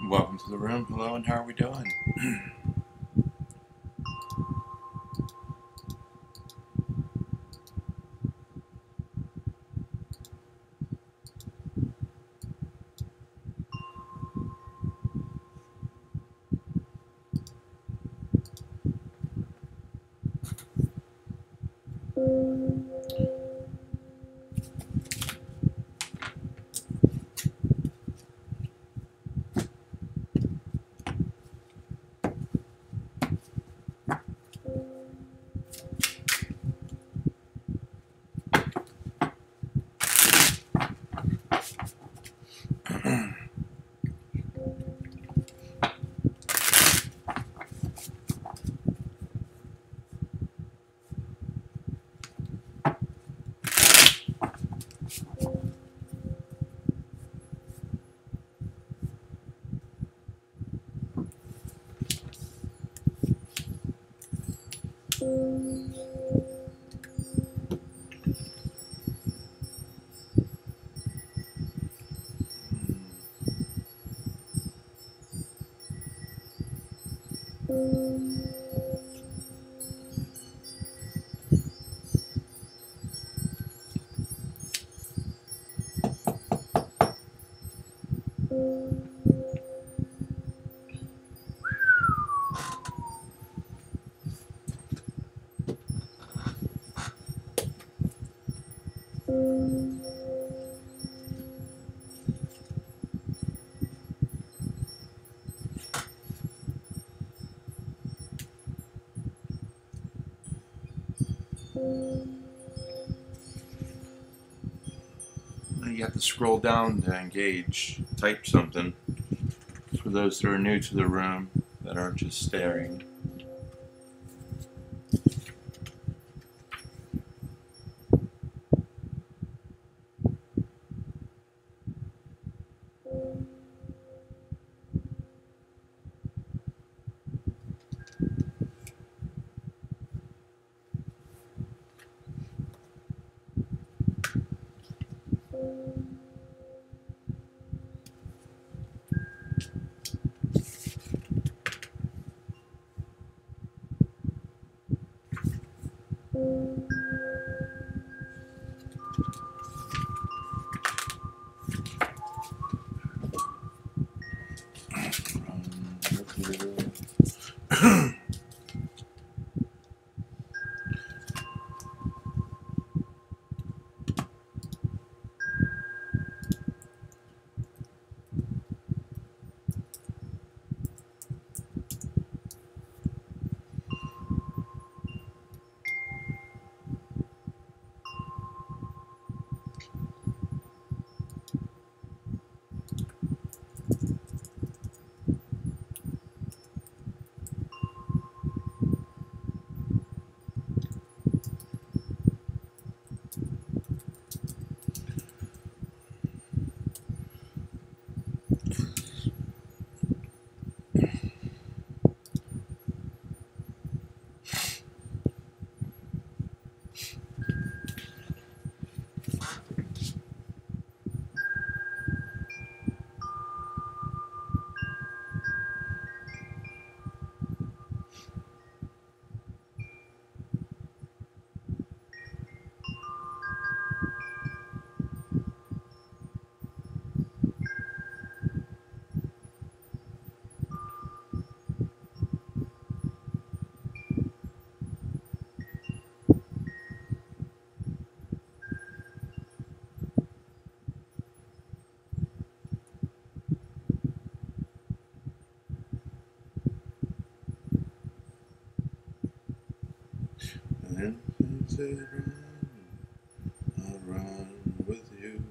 Welcome to the room. Hello, and how are we doing? You have to scroll down to engage. Type something. For those that are new to the room, that aren't just staring. And say run, I'll run with you.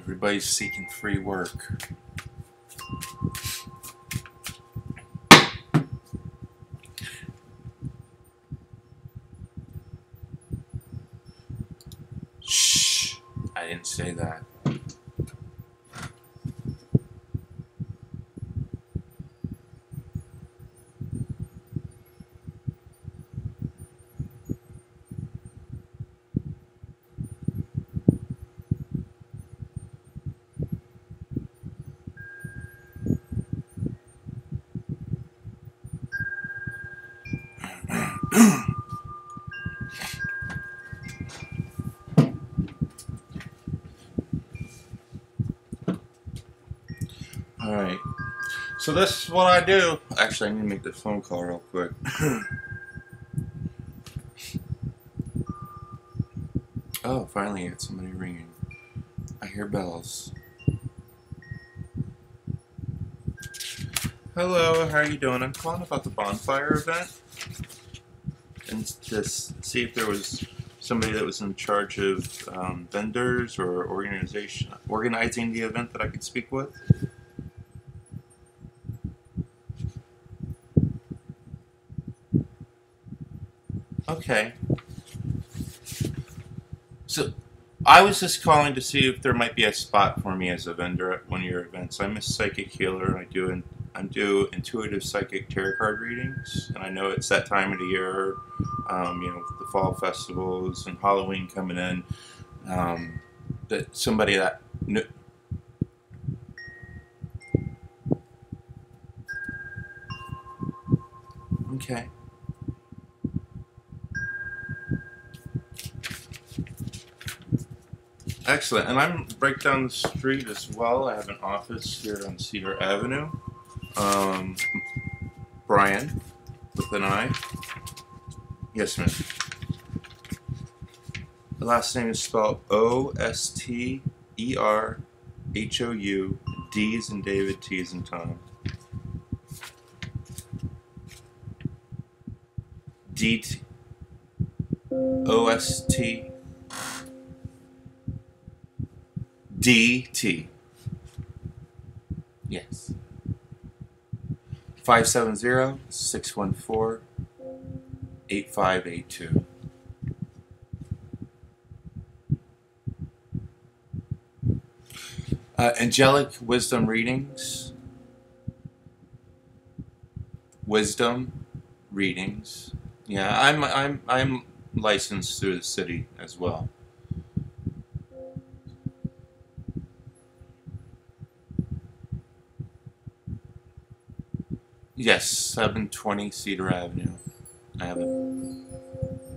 Everybody's seeking free work. Shh, I didn't say that. Alright, so this is what I do. actually, I need to make the phone call real quick. Oh, finally I got somebody ringing. I hear bells. Hello, how are you doing? I'm calling about the bonfire event, and to see if there was somebody that was in charge of vendors or organizing the event that I could speak with. Okay. So, I was just calling to see if there might be a spot for me as a vendor at one of your events. I'm a psychic healer. I do intuitive psychic tarot card readings, and I know it's that time of the year, with the fall festivals and Halloween coming in. That somebody that okay. Excellent. And I'm right down the street as well. I have an office here on Cedar Avenue. Brian, with an I. Yes, ma'am. The last name is spelled Osterhoudt, D as in David, T as in Tom. D O-S-T D-T. Yes. 570-614-8582. Angelic wisdom readings. Wisdom readings. Yeah, I'm licensed through the city as well. Yes, 720 Cedar Avenue. I have it.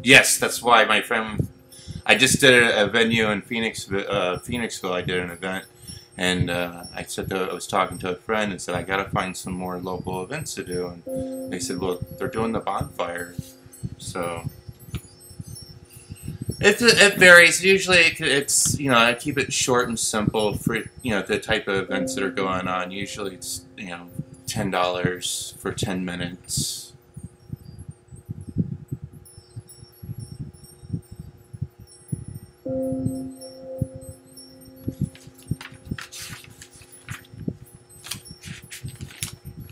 Yes, that's why my friend. I just did a venue in Phoenixville. I did an event, and I was talking to a friend and said I gotta find some more local events to do, and they said, well, they're doing the bonfire, so it varies. Usually, it's I keep it short and simple for the type of events that are going on. Usually, it's $10 for 10 minutes.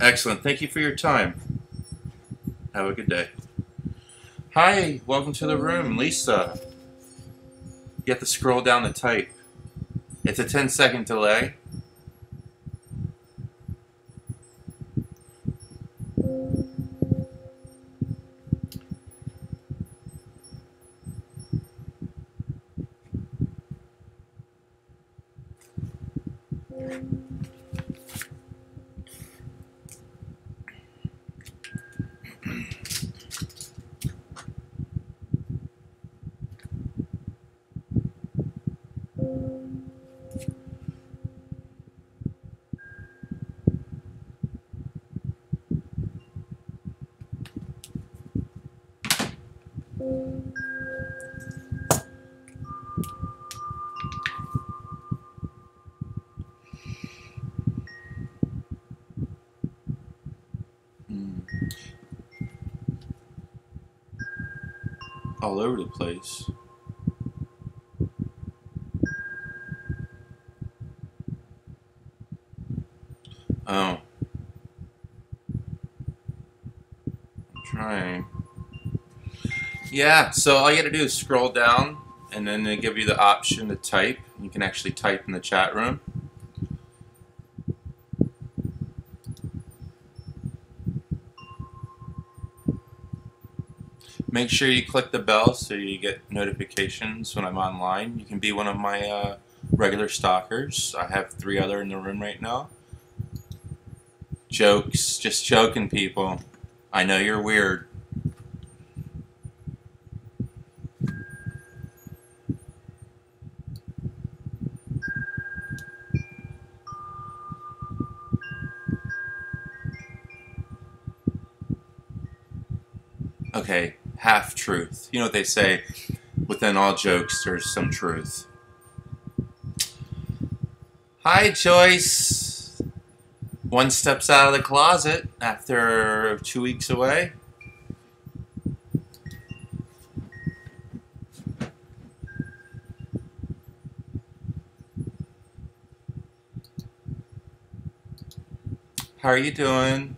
Excellent. Thank you for your time. Have a good day. Hi, welcome to the room, Lisa. You have to scroll down to type. It's a 10-second delay. All over the place. Oh. I'm trying. Yeah, so all you gotta do is scroll down, and then they give you the option to type. You can actually type in the chat room. Make sure you click the bell so you get notifications when I'm online. You can be one of my regular stalkers. I have 3 other in the room right now. Jokes, just joking, people. I know you're weird. Okay, half truth. You know what they say, within all jokes there's some truth. Hi, Joyce. One steps out of the closet after 2 weeks away. How are you doing?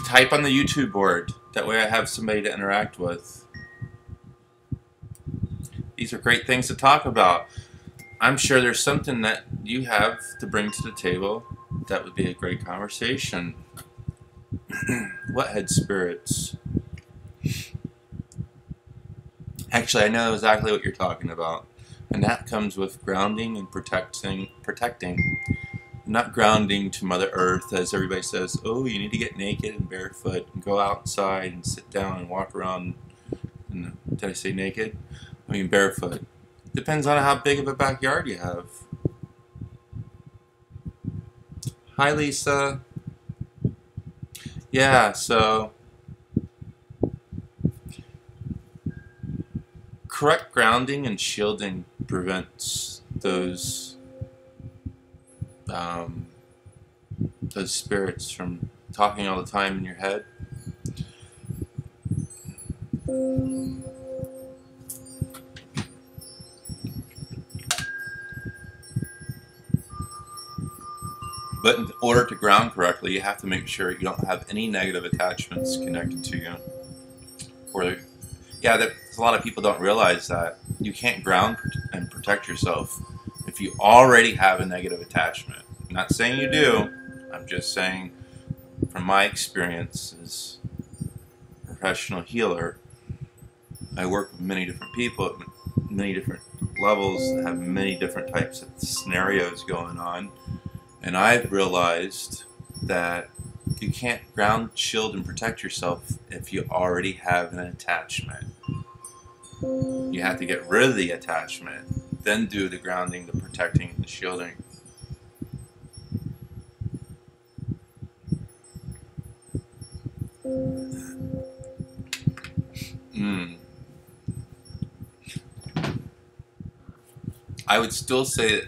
Type on the YouTube board. That way I have somebody to interact with. These are great things to talk about. I'm sure there's something that you have to bring to the table that would be a great conversation. What head spirits? Actually, I know exactly what you're talking about. And that comes with grounding and protecting. Not grounding to Mother Earth, as everybody says, oh, you need to get naked and barefoot and go outside and sit down and walk around. And, did I say naked? I mean barefoot. Depends on how big of a backyard you have. Hi, Lisa. Yeah, so correct grounding and shielding prevents those spirits from talking all the time in your head. But in order to ground correctly, you have to make sure you don't have any negative attachments connected to you. Or, yeah, a lot of people don't realize that you can't ground and protect yourself if you already have a negative attachment. I'm not saying you do. I'm just saying, from my experience as a professional healer, I work with many different people at many different levels that have many different types of scenarios going on. And I've realized that you can't ground, shield, and protect yourself if you already have an attachment. You have to get rid of the attachment, then do the grounding, the protecting, and the shielding. I would still say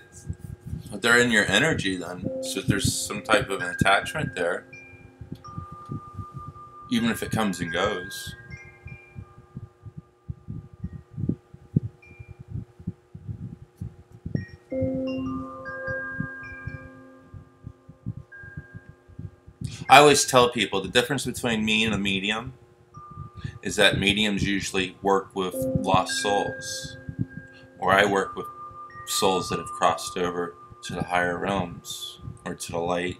that they're in your energy then, so there's some type of an attachment there, even if it comes and goes. I always tell people the difference between me and a medium is that mediums usually work with lost souls, or I work with souls that have crossed over to the higher realms or to the light,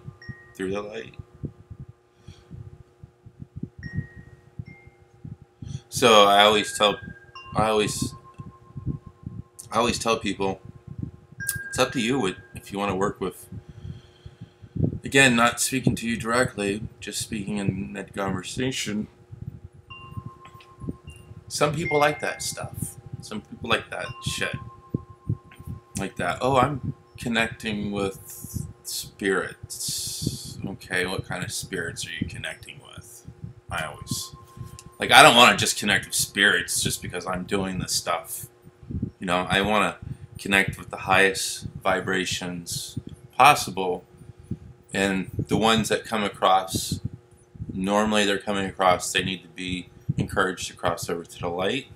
through the light. So I always tell people, it's up to you if you want to work with. Again, not speaking to you directly, just speaking in that conversation. Some people like that stuff. Some people like that shit. Like that. Oh, I'm connecting with spirits. Okay, what kind of spirits are you connecting with? I don't want to just connect with spirits just because I'm doing this stuff. You know, I want to connect with the highest vibrations possible. And the ones that come across, normally they're coming across, they need to be encouraged to cross over to the light.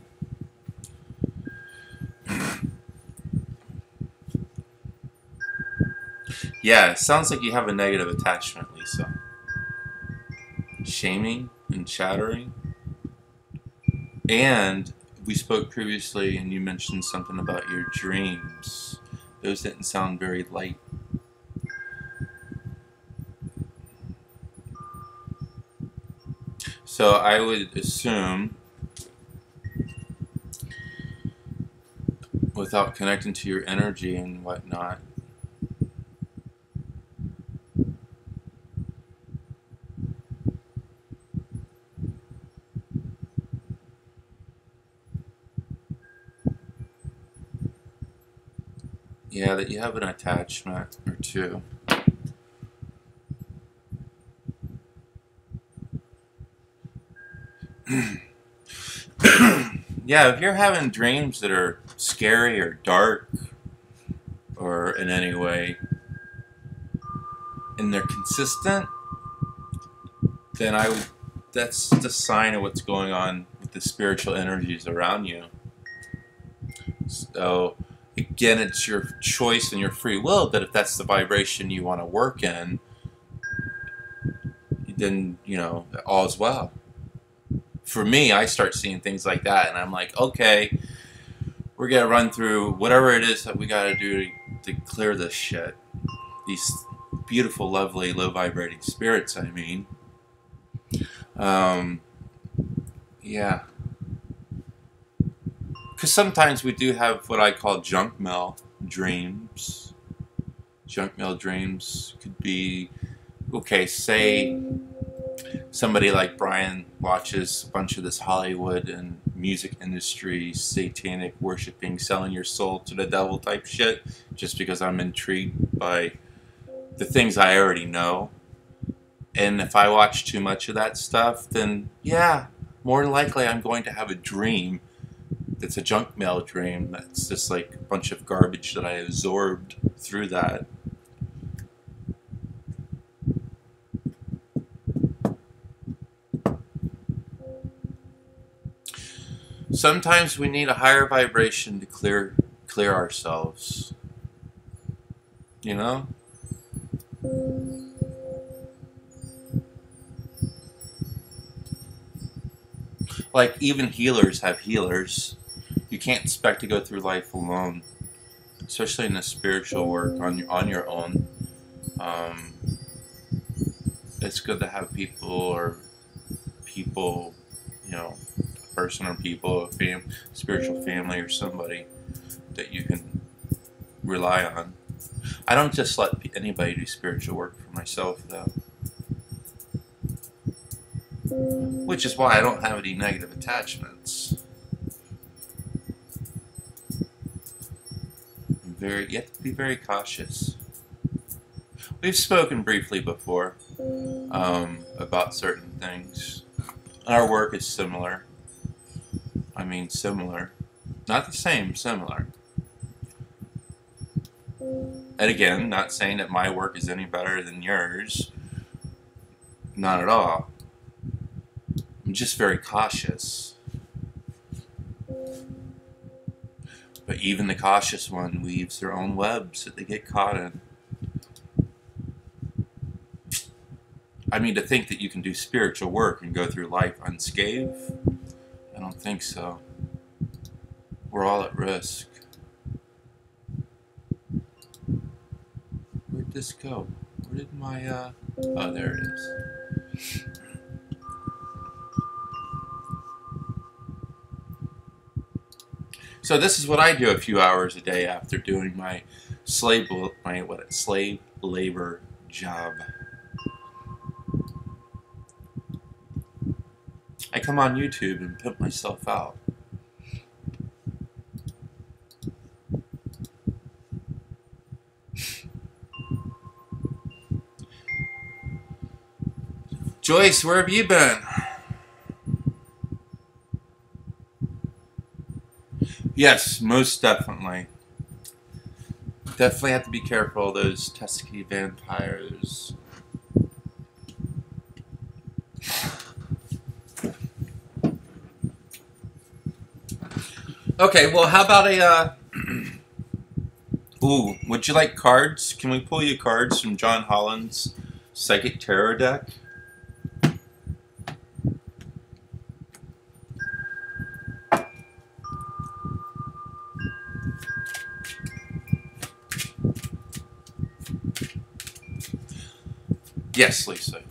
Yeah, it sounds like you have a negative attachment, Lisa. Shaming and chattering. And we spoke previously and you mentioned something about your dreams. Those didn't sound very light. So I would assume without connecting to your energy and whatnot. Yeah, that you have an attachment or two. Yeah, if you're having dreams that are scary or dark or in any way, and they're consistent, then that's the sign of what's going on with the spiritual energies around you. So again, it's your choice and your free will that if that's the vibration you want to work in, then, you know, all's well. For me, I start seeing things like that, and I'm like, okay, we're gonna run through whatever it is that we gotta do to clear this shit. These beautiful, lovely, low vibrating spirits, I mean. Yeah. Because sometimes we do have what I call junk mail dreams. Junk mail dreams could be, okay, say somebody like Brian watches a bunch of this Hollywood and music industry, satanic worshiping, selling your soul to the devil type shit, just because I'm intrigued by the things I already know. And if I watch too much of that stuff, then yeah, more than likely I'm going to have a dream that's a junk mail dream. That's just like a bunch of garbage that I absorbed through that. Sometimes we need a higher vibration to clear ourselves. You know? Like, even healers have healers. You can't expect to go through life alone, especially in the spiritual work on your own. It's good to have people, you know, a person or people, a spiritual family or somebody that you can rely on. I don't just let anybody do spiritual work for myself, though. Which is why I don't have any negative attachments. You have to be very cautious. We've spoken briefly before about certain things. Our work is similar. I mean, similar. Not the same, similar. And again, not saying that my work is any better than yours. Not at all. I'm just very cautious. But even the cautious one weaves their own webs that they get caught in. I mean, to think that you can do spiritual work and go through life unscathed, I don't think so. We're all at risk. Where'd this go? Where did my, oh, there it is. So this is what I do a few hours a day after doing my slave labor job. I come on YouTube and pimp myself out. Joyce, where have you been? Yes, most definitely. Definitely have to be careful of those pesky vampires. Okay, well, how about a, ooh, would you like cards? Can we pull you cards from John Holland's Psychic Tarot deck? Yes, Lisa.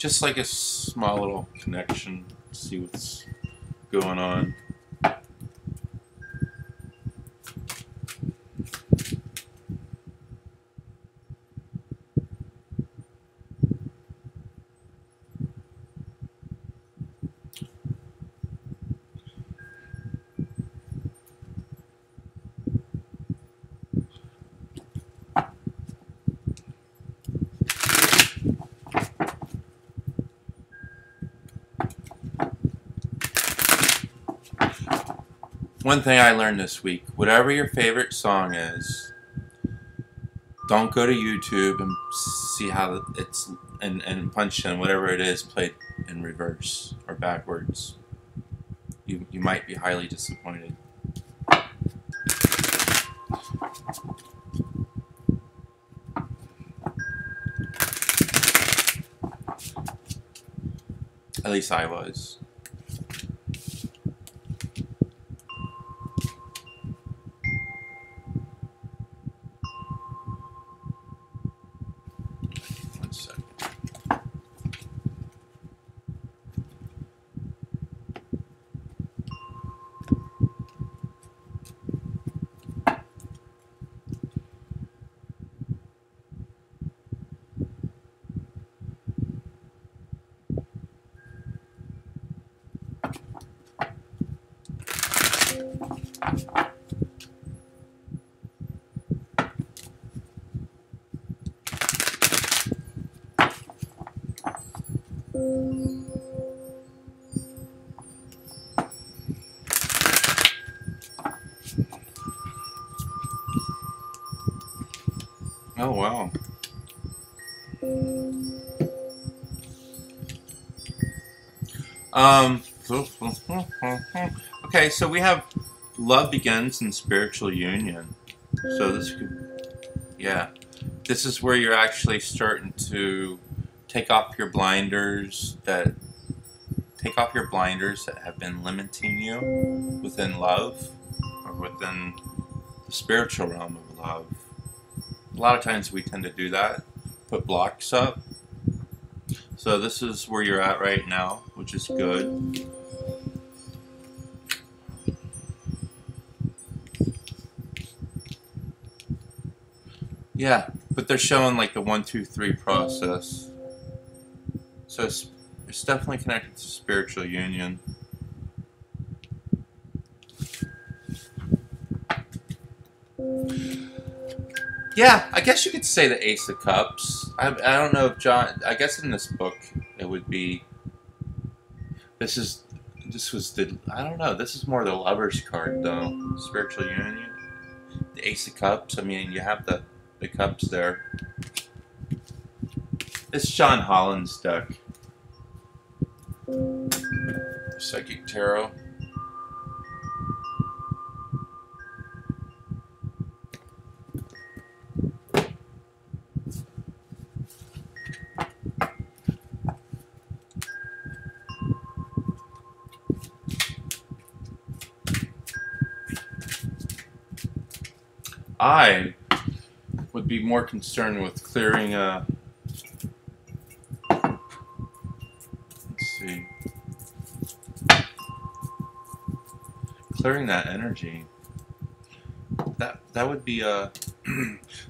Just like a small little connection, see what's going on. One thing I learned this week, whatever your favorite song is, don't go to YouTube and see how it's, and punch in whatever it is played in reverse or backwards. You might be highly disappointed. At least I was. Oh, wow. Okay, so we have love begins in spiritual union. So this could, yeah, this is where you're actually starting to take off your blinders that have been limiting you within love or within the spiritual realm of love. A lot of times we tend to do that, put blocks up. So this is where you're at right now, which is good. Yeah, but they're showing like the 1, 2, 3 process. So it's definitely connected to spiritual union. Yeah, I guess you could say the Ace of Cups. I don't know if John. I guess in this book it would be. This was the. I don't know. This is more the Lover's card though. Spiritual union. The Ace of Cups. I mean, you have the cups there. It's John Holland's deck. Psychic Tarot. I would be more concerned with clearing let's see. Clearing that energy. That would be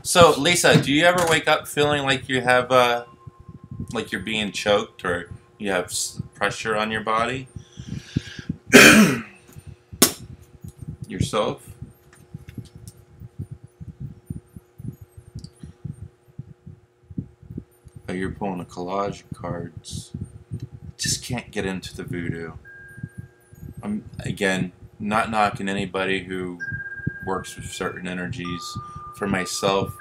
So Lisa, do you ever wake up feeling like you have like you're being choked or you have pressure on your body? Yourself? Oh, you're pulling a collage of cards. Just can't get into the voodoo. I'm again not knocking anybody who works with certain energies. For myself,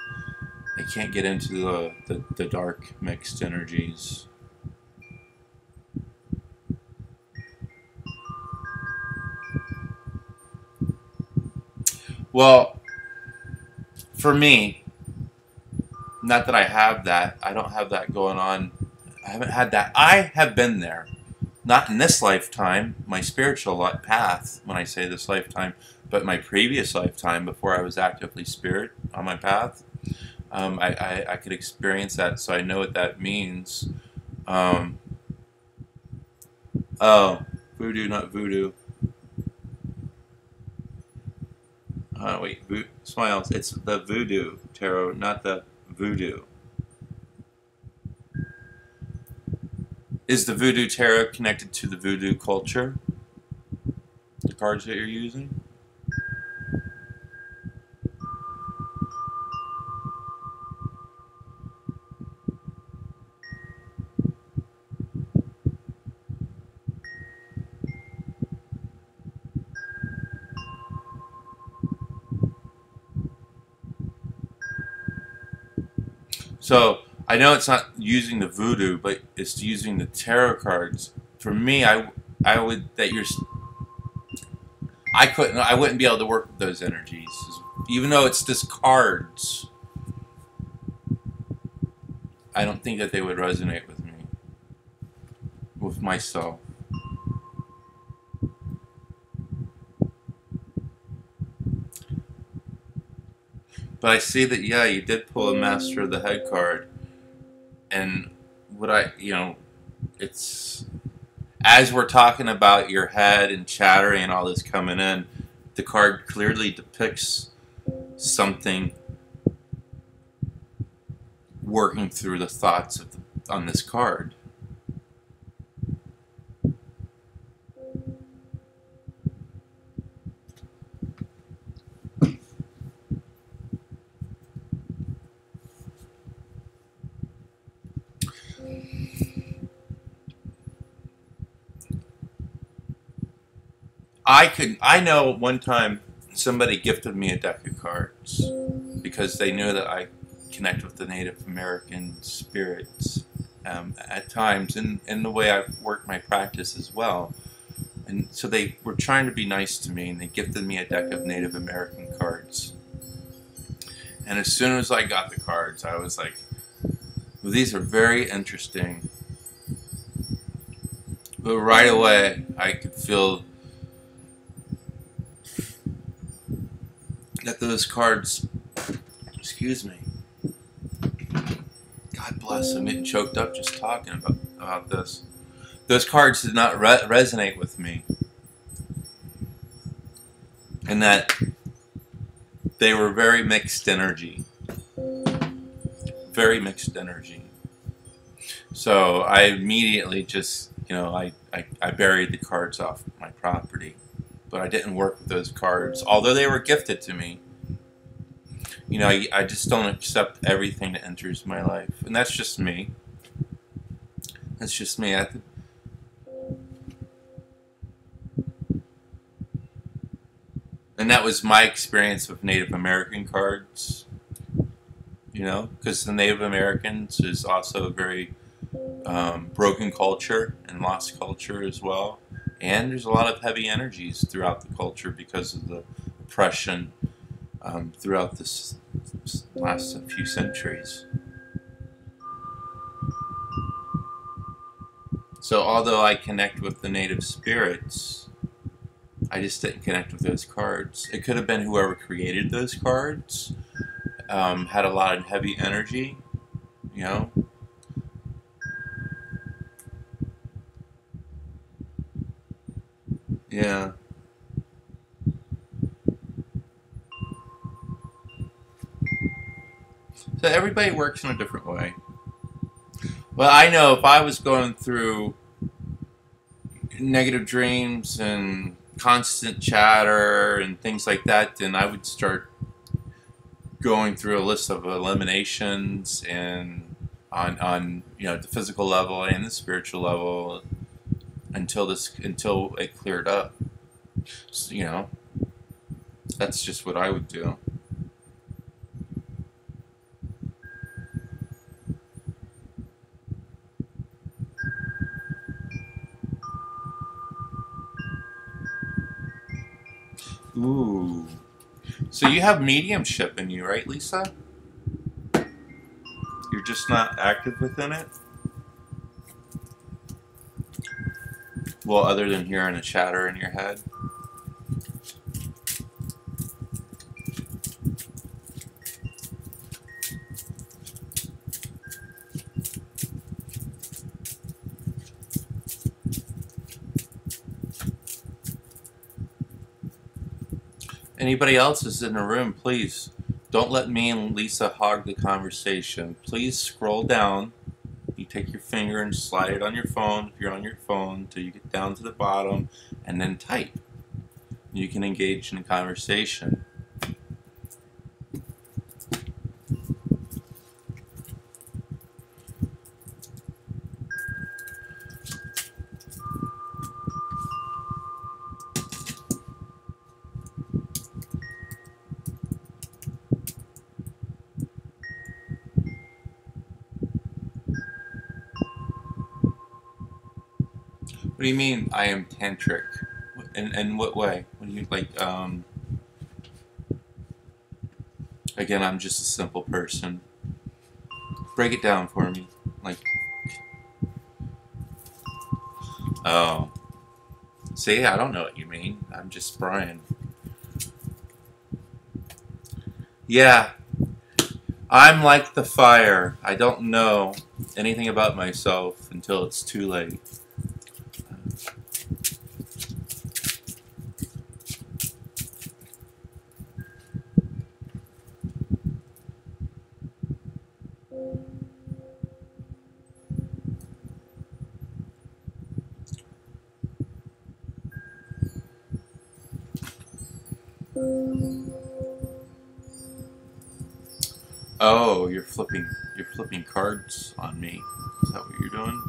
I can't get into the dark mixed energies. Well, for me, not that I have that. I don't have that going on. I haven't had that. I have been there. Not in this lifetime, my spiritual path, when I say this lifetime, but my previous lifetime before I was actively spirit on my path. I could experience that, so I know what that means. Oh, voodoo, not voodoo. Wait, smiles. It's the voodoo tarot, not the voodoo. Is the voodoo tarot connected to the voodoo culture? The cards that you're using? So I know it's not using the voodoo, but it's using the tarot cards. For me, I would that you're. I wouldn't be able to work with those energies, even though it's just cards. I don't think that they would resonate with me, with myself. But I see that, yeah, you did pull a Master of the Head card. And it's, as we're talking about your head and chattering and all this coming in, the card clearly depicts something working through the thoughts on this card. I know one time somebody gifted me a deck of cards because they knew that I connect with the Native American spirits at times, and the way I work my practice as well. And so they were trying to be nice to me, and they gifted me a deck of Native American cards. And as soon as I got the cards, I was like, well, these are very interesting. But right away, I could feel that those cards, excuse me, God bless, I'm getting choked up just talking about this. Those cards did not resonate with me. And that they were very mixed energy. Very mixed energy. So I immediately just, I buried the cards off my property. But I didn't work with those cards, although they were gifted to me. I just don't accept everything that enters my life. And that's just me. That's just me. And that was my experience with Native American cards. Because the Native Americans is also a very broken culture and lost culture as well. And there's a lot of heavy energies throughout the culture because of the oppression throughout this last few centuries. So although I connect with the native spirits, I just didn't connect with those cards. It could have been whoever created those cards had a lot of heavy energy, Yeah. So everybody works in a different way. Well, I know if I was going through negative dreams and constant chatter and things like that, then I would start going through a list of eliminations and on the physical level and the spiritual level until it cleared up. So, that's just what I would do. Ooh. So you have mediumship in you, right, Lisa? You're just not active within it? Well, other than hearing a chatter in your head? Anybody else is in the room, please don't let me and Lisa hog the conversation. Please scroll down. You take your finger and slide it on your phone, if you're on your phone, till you get down to the bottom, and then type. You can engage in a conversation. What do you mean I am tantric? In what way? What do you like? Again, I'm just a simple person. Break it down for me. Like, oh, see, I don't know what you mean. I'm just Brian. Yeah, I'm like the fire. I don't know anything about myself until it's too late. Oh, you're flipping cards on me. Is that what you're doing?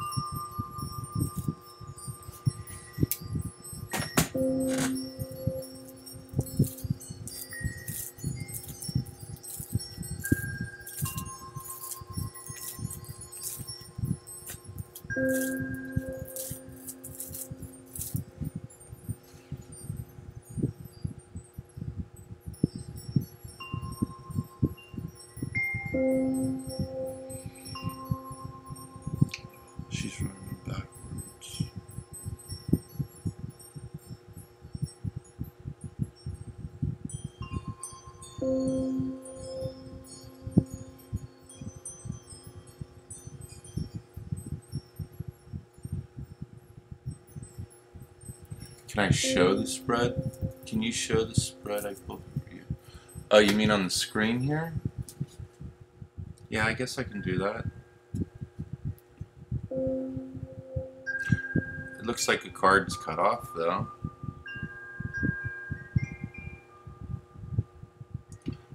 She's running backwards. Can I show the spread? Can you show the spread I pulled for you? Oh, you mean on the screen here? Yeah, I guess I can do that. It looks like a card's cut off, though.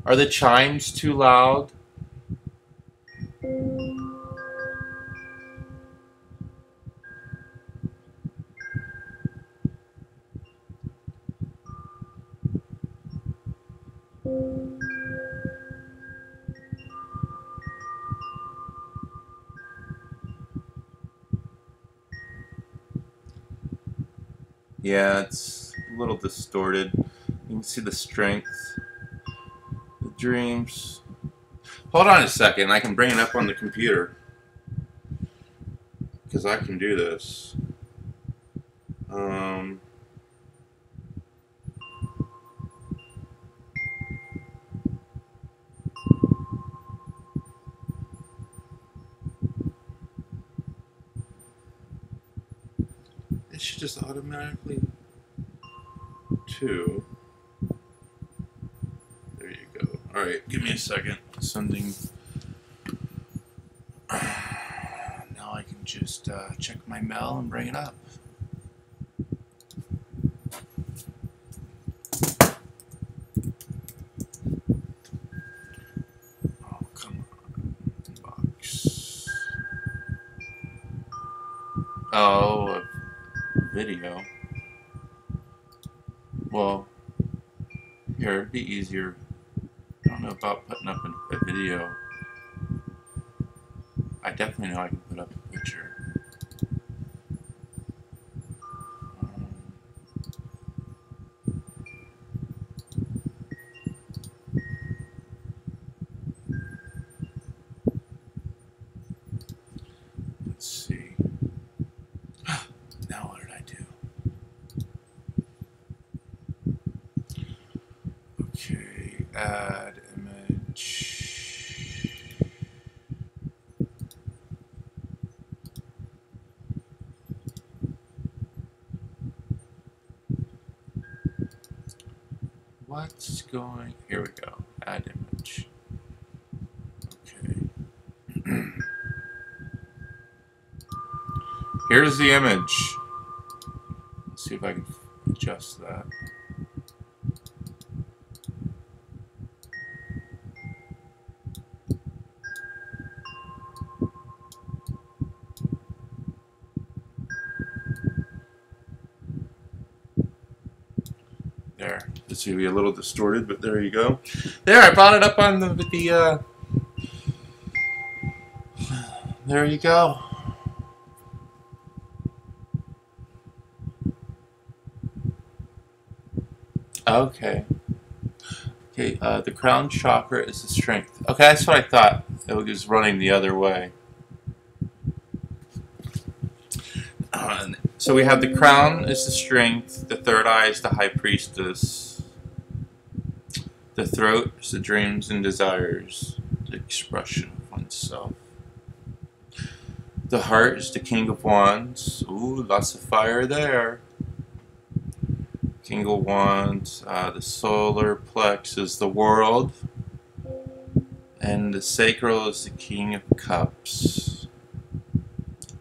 Are the chimes too loud? Yeah, it's a little distorted. You can see the strength, the dreams. Hold on a second, I can bring it up on the computer. Because I can do this. It should just automatically two. There you go. Alright, give me a second. Sending. Now I can just check my mail and bring it up. Oh, come on. Inbox. Oh, a video. Well, here, it'd be easier. I don't know about putting up a video. I definitely know I can put up a picture. Let's see. Now what did I do? Okay, add image. What's going... Here we go. Add image. Okay. Here's the image. Let's see if I can adjust that. There. This may be a little distorted, but there you go. There, I brought it up on the there you go. Okay. Okay, the crown chakra is the strength. Okay, that's what I thought. It was running the other way. So we have the crown is the strength, the third eye is the high priestess, the throat is the dreams and desires, the expression of oneself. The heart is the king of wands. Ooh, lots of fire there. King of wands, the solar plex is the world, and the sacral is the king of cups.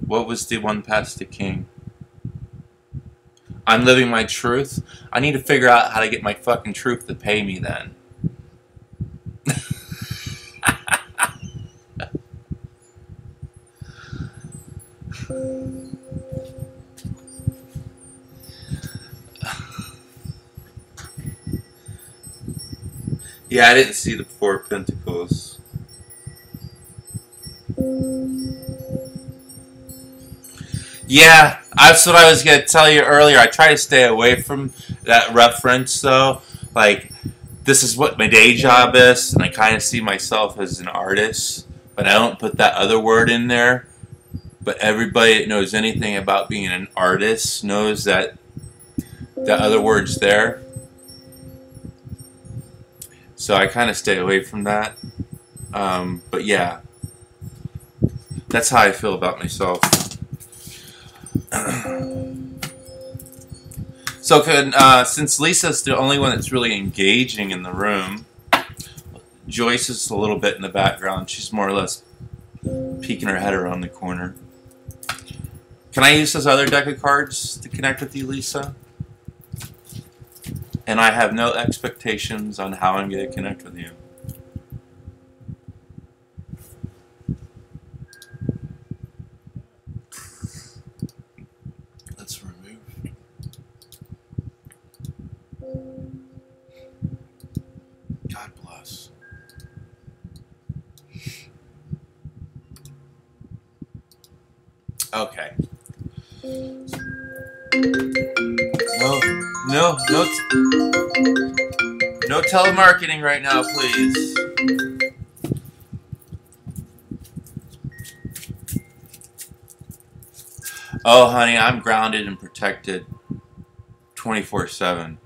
What was the one past the king? I'm living my truth. I need to figure out how to get my fucking truth to pay me then. Yeah, I didn't see the Four of Pentacles. Yeah, that's what I was going to tell you earlier. I try to stay away from that reference, though. Like, this is what my day job is, and I kind of see myself as an artist, but I don't put that other word in there. But everybody that knows anything about being an artist knows that the other word's there. So I kind of stay away from that. But yeah, that's how I feel about myself. So since Lisa's the only one that's really engaging in the room, Joyce is a little bit in the background. She's more or less peeking her head around the corner. Can I use this other deck of cards to connect with you, Lisa? And I have no expectations on how I'm going to connect with you. Let's remove. God bless. Okay. No telemarketing right now, please. Oh, honey, I'm grounded and protected 24/7.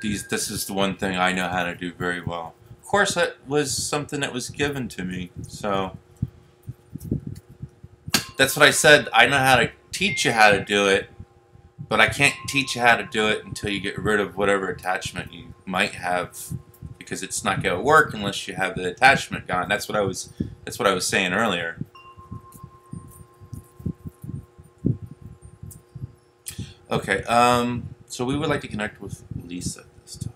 This is the one thing I know how to do very well. Of course, that was something that was given to me, so that's what I said. I know how to teach you how to do it, but I can't teach you how to do it until you get rid of whatever attachment you might have, because it's not going to work unless you have the attachment gone. That's what I was saying earlier. Okay, so we would like to connect with Lisa this time.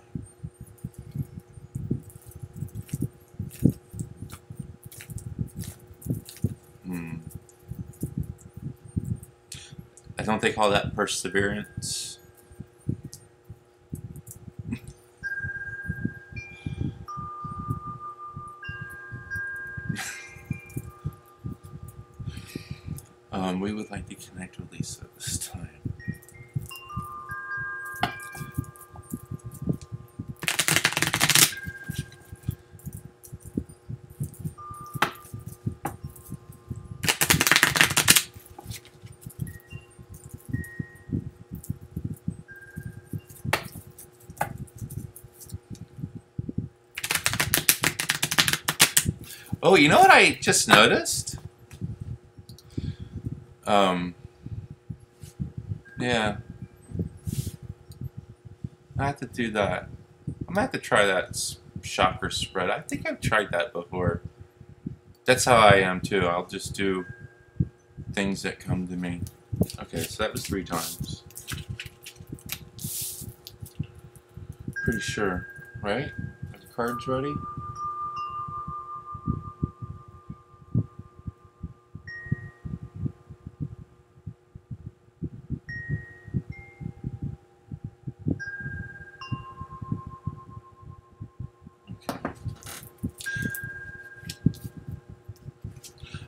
I don't they call that perseverance? We would like to connect with Lisa this time. Oh, you know what I just noticed? Yeah. I have to do that. I'm I'm gonna have to try that chakra spread. I think I've tried that before. That's how I am too. I'll just do things that come to me. Okay, so that was 3 times. Pretty sure, right? Are the cards ready?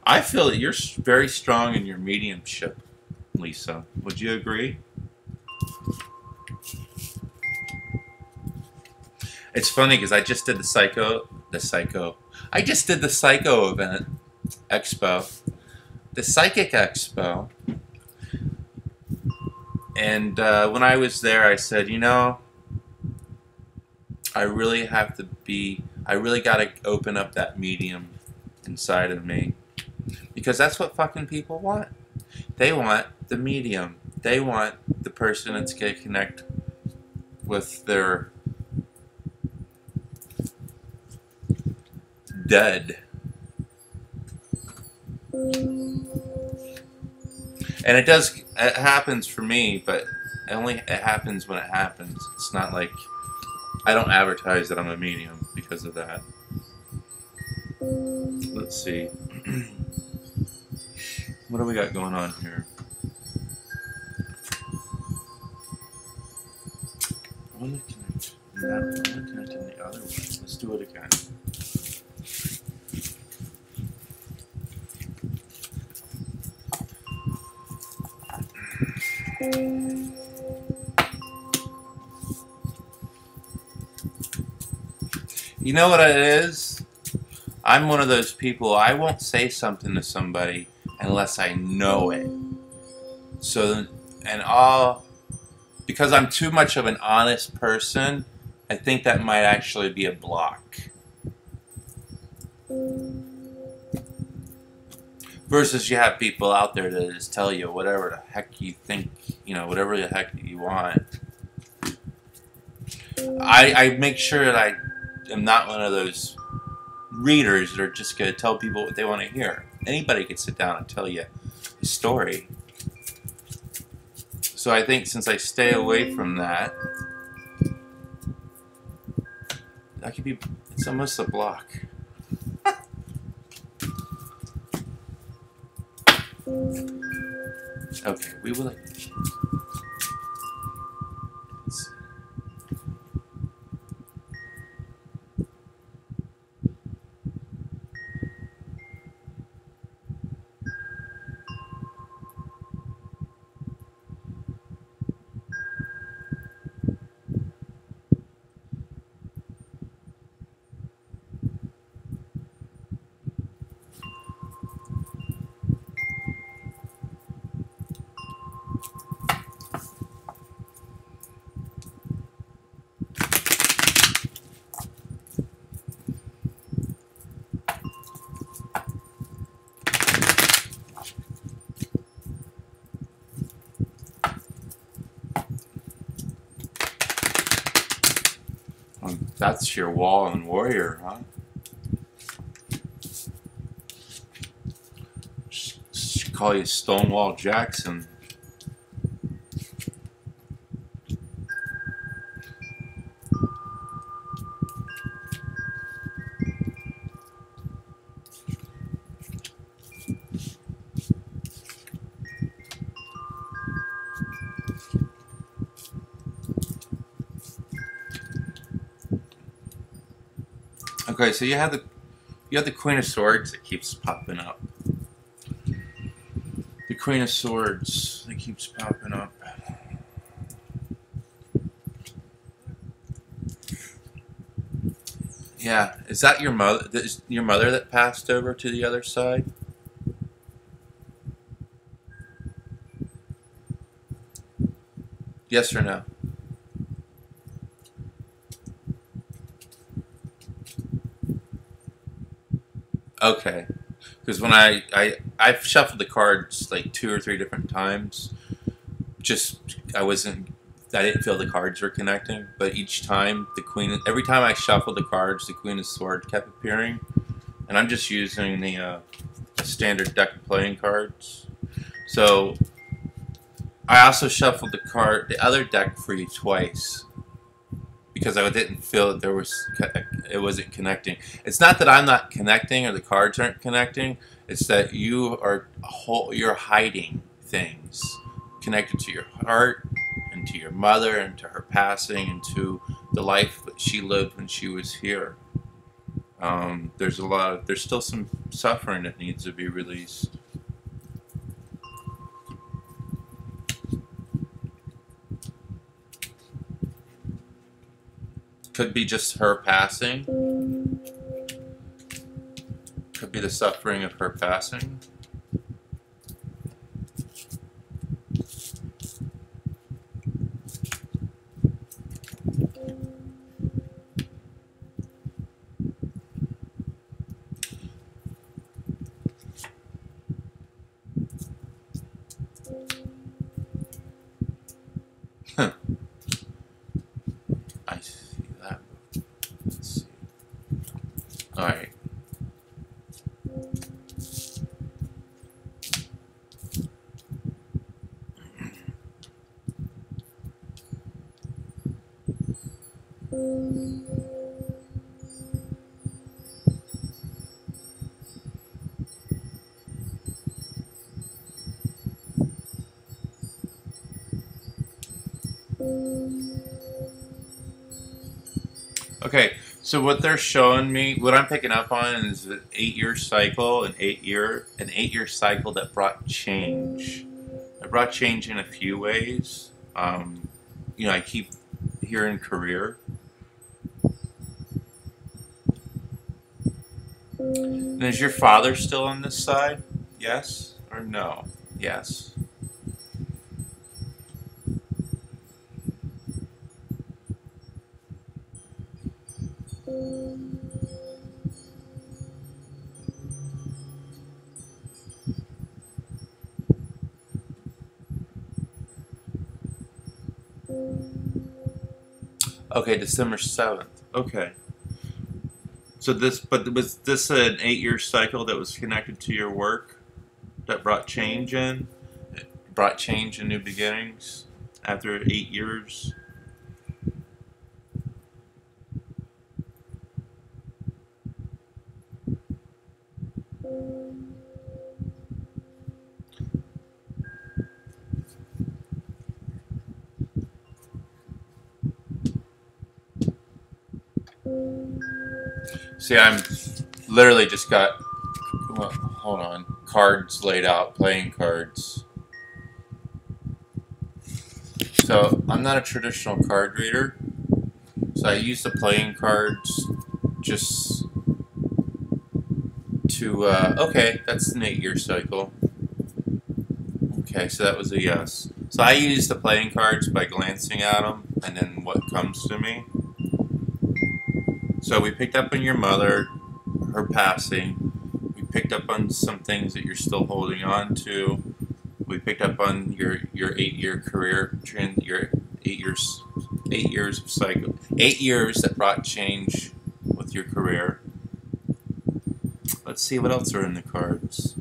I feel that you're very strong in your mediumship, Lisa. Would you agree? It's funny because I just did the Psychic event, Expo. The Psychic Expo. And when I was there, I said, you know, I really got to open up that medium inside of me. Because that's what fucking people want. They want the medium. They want the person that's going to connect with their dead. And it happens for me, but it happens when it happens. It's not like I don't advertise that I'm a medium because of that. Let's see. What do we got going on here? I want to connect that. I want to connect in the other way. Let's do it again. You know what it is? I'm one of those people, I won't say something to somebody unless I know it. So, because I'm too much of an honest person, I think that might actually be a block. Versus you have people out there that just tell you whatever the heck you think, you know, whatever the heck you want. I make sure that I am not one of those readers that are just going to tell people what they want to hear. Anybody can sit down and tell you a story. So I think since I stay away from that, could be, it's almost a block. Okay, we will. Let's see. That's your wall and warrior, huh? Should call you Stonewall Jackson. Okay, so you have the Queen of Swords that keeps popping up. The Queen of Swords that keeps popping up. Yeah, is that your mother? Is your mother that passed over to the other side? Yes or no? Okay, because when I've shuffled the cards like 2 or 3 different times, just I wasn't I didn't feel the cards were connecting, but each time the Queen, every time I shuffled the cards, the Queen of Swords kept appearing, and I'm just using the standard deck of playing cards. So I also shuffled the other deck for you twice because I didn't feel that it wasn't connecting. It's not that I'm not connecting or the cards aren't connecting. It's that you're hiding things connected to your heart and to your mother and to her passing and to the life that she lived when she was here. There's still some suffering that needs to be released. Could be just her passing. Could be the suffering of her passing. Huh. I see that. Let's see. All right. Okay, so what they're showing me, what I'm picking up on is an 8-year cycle, an 8-year cycle that brought change. It brought change in a few ways. You know, I keep hearing career. And is your father still on this side? Yes or no? Yes. Okay, December 7th. Okay. So was this an 8-year cycle that was connected to your work that brought change in? It brought change and new beginnings after 8 years? See, I'm literally just got, well, hold on, cards laid out, playing cards. So I'm not a traditional card reader, so I use the playing cards just to, okay, that's an 8-year cycle. Okay, so that was a yes. So I use the playing cards by glancing at them and then what comes to me. So we picked up on your mother, her passing. We picked up on some things that you're still holding on to. We picked up on your 8-year career trend, your 8 years of cycle, 8 years that brought change with your career. Let's see what else are in the cards.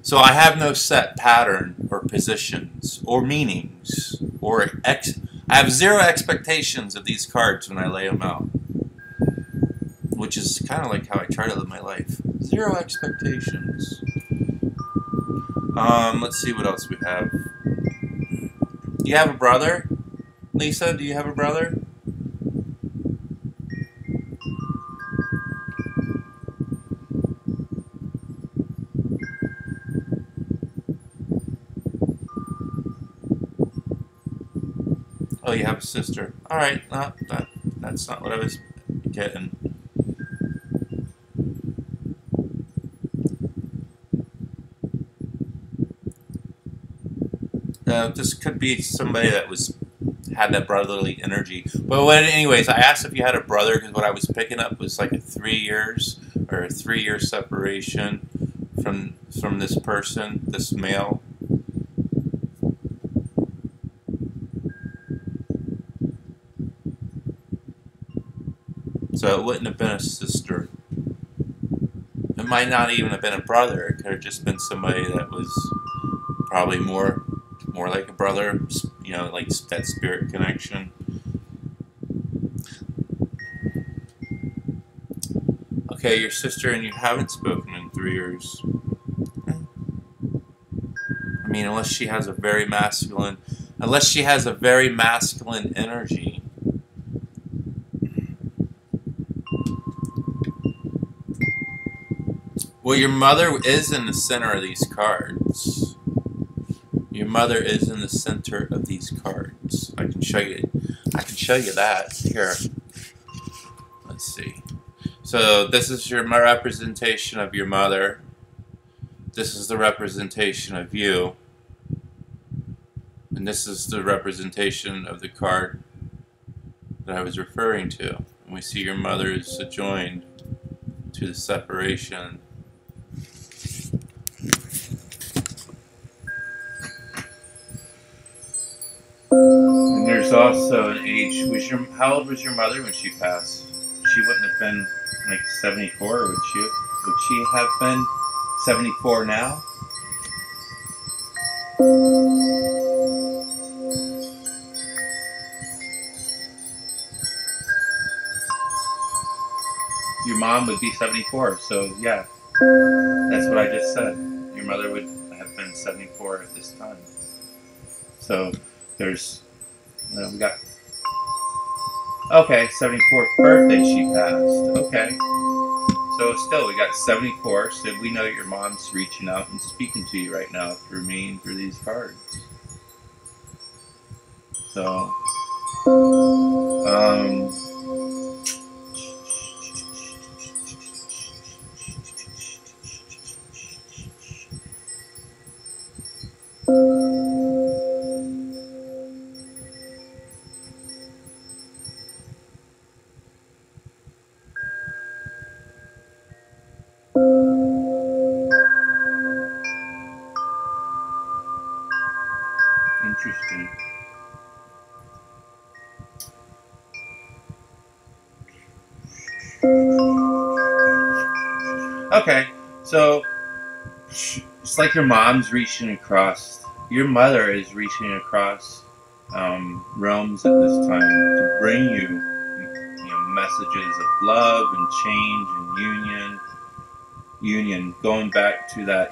So I have no set pattern or positions or meanings or I have zero expectations of these cards when I lay them out, which is kind of like how I try to live my life. Zero expectations. Let's see what else we have. Do you have a brother? Lisa, do you have a brother? Oh, you have a sister. Alright, no, that's not what I was getting. This could be somebody that had that brotherly energy. But anyways, I asked if you had a brother because what I was picking up was like a 3 years or a 3-year separation from this person, this male. So it wouldn't have been a sister. It might not even have been a brother. It could have just been somebody that was probably more like a brother, you know, like that spirit connection. Okay, your sister and you haven't spoken in 3 years. I mean, unless she has a very masculine energy. Well, your mother is in the center of these cards. Your mother is in the center of these cards. I can show you that here. Let's see. So this is my representation of your mother. This is the representation of you. And this is the representation of the card that I was referring to. And we see your mother is adjoined to the separation. And there's also an age. How old was your mother when she passed? She wouldn't have been like 74, would she? Would she have been 74 now? Your mom would be 74, so yeah, that's what I just said. Your mother would have been 74 at this time. So there's, we got, okay, 74th birthday she passed. Okay, so still we got 74. So we know your mom's reaching out and speaking to you right now through me and through these cards. So, interesting. Okay, so it's like your mom's reaching across. Your mother is reaching across realms at this time to bring you, messages of love and change and union. Going back to that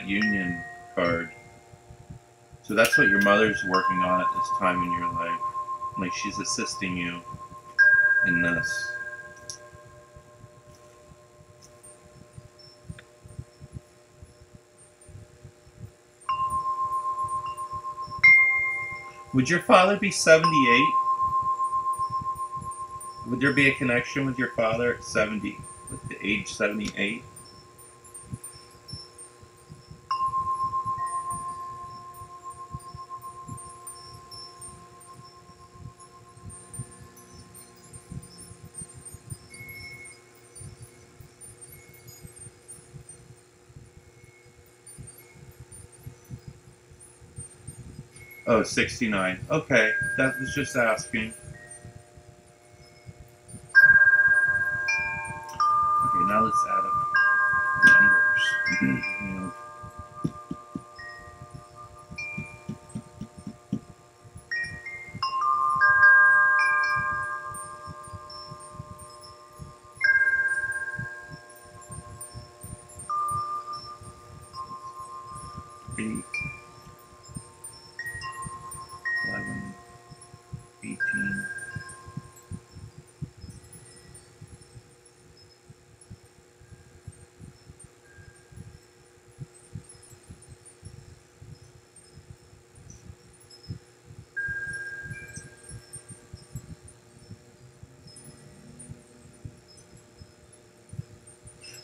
union card. So that's what your mother's working on at this time in your life. Like she's assisting you in this. Would your father be 78? Would there be a connection with your father at 70, with the age 78? Oh, 69. Okay, that was just asking. Okay, now let's add up numbers. Eight, 11, 18.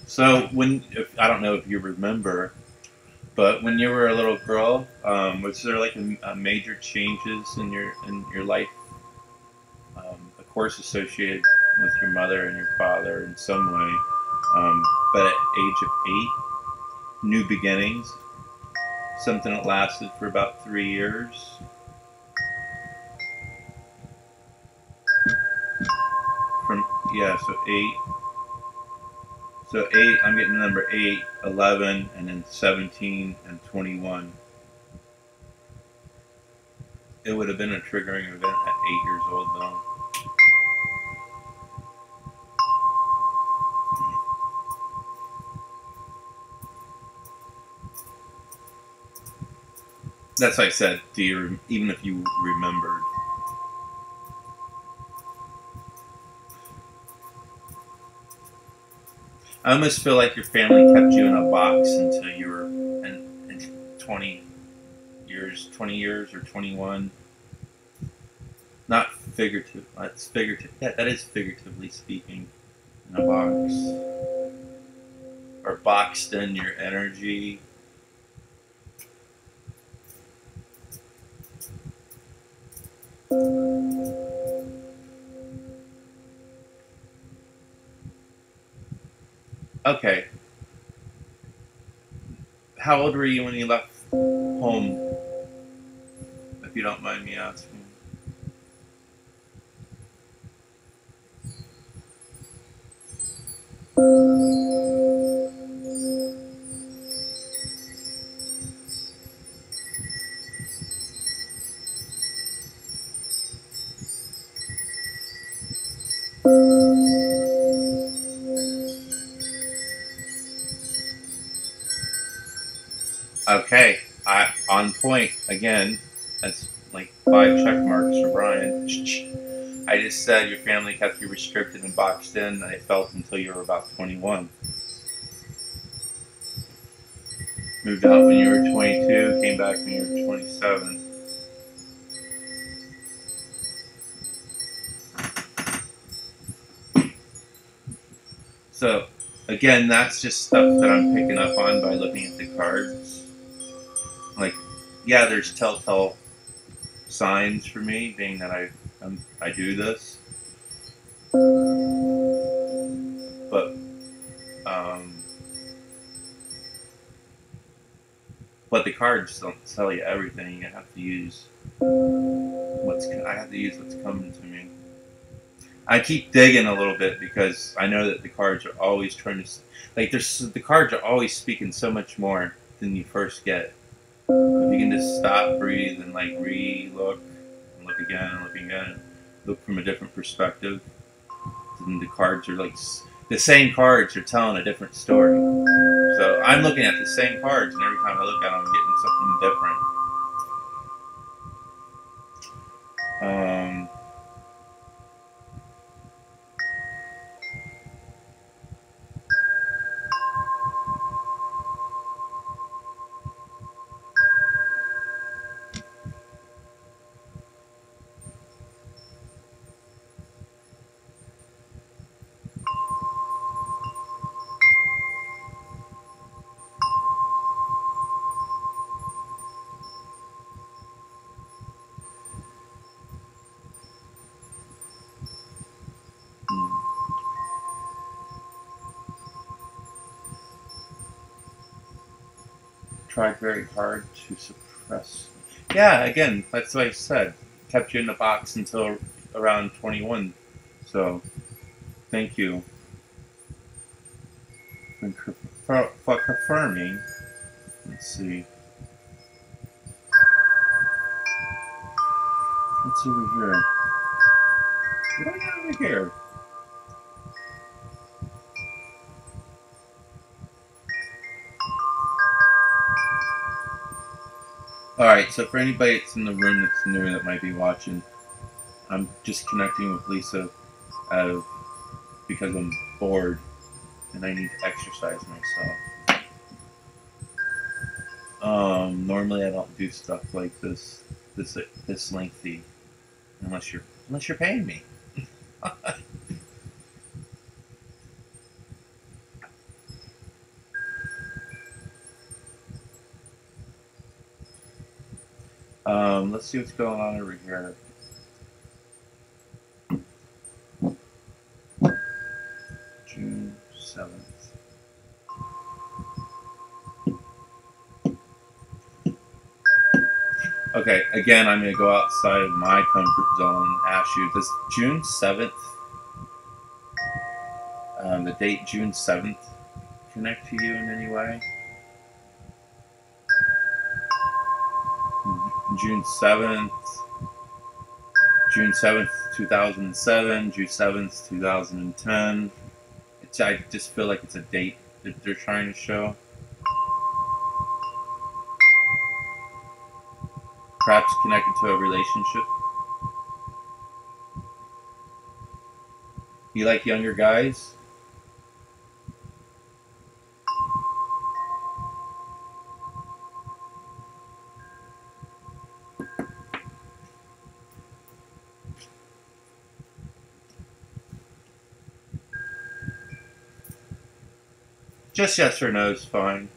So I don't know if you remember, but when you were a little girl, was there like a major changes in your life? Of course, associated with your mother and your father in some way, but at age of 8, new beginnings, something that lasted for about 3 years. yeah, so 8. So 8, I'm getting the number 8, 11, and then 17 and 21. It would have been a triggering event at 8 years old, though. That's why I said, do you, even if you remembered. I almost feel like your family kept you in a box until you were in 20 years or 21. Not figurative. That's figurative. Yeah, that is figuratively speaking. In a box. Or boxed in your energy. Okay. How old were you when you left home? If you don't mind me asking. Okay, on point again. That's like 5 check marks for Brian. I just said your family kept you restricted and boxed in, and I felt until you were about 21. Moved out when you were 22, came back when you were 27. So, again, that's just stuff that I'm picking up on by looking at the cards. Like, yeah, there's telltale signs for me, being that I do this. But the cards don't tell you everything. You have to use what's coming to me. I keep digging a little bit because I know that the cards are always trying to, like, the cards are always speaking so much more than you first get. If you can just stop, breathe, and like re-look, and look again, and look again, look from a different perspective, then the cards are like the same cards are telling a different story. So I'm looking at the same cards, and every time I look at them, I'm getting something different. Tried very hard to suppress. Yeah, again, that's what I said. Kept you in the box until around 21. So, thank you for confirming. Let's see. What's over here? What do I got over here? Alright, so for anybody that's in the room that's new that might be watching, I'm just connecting with Lisa because I'm bored and I need to exercise myself. Normally I don't do stuff like this lengthy unless you're paying me. Let's see what's going on over here. June 7th. Okay, again, I'm going to go outside of my comfort zone and ask you, does June 7th the date June 7th connect to you in any way? June 7th, June 7th, 2007, June 7th, 2010. I just feel like it's a date that they're trying to show. Perhaps connected to a relationship. You like younger guys? Just yes or no is fine.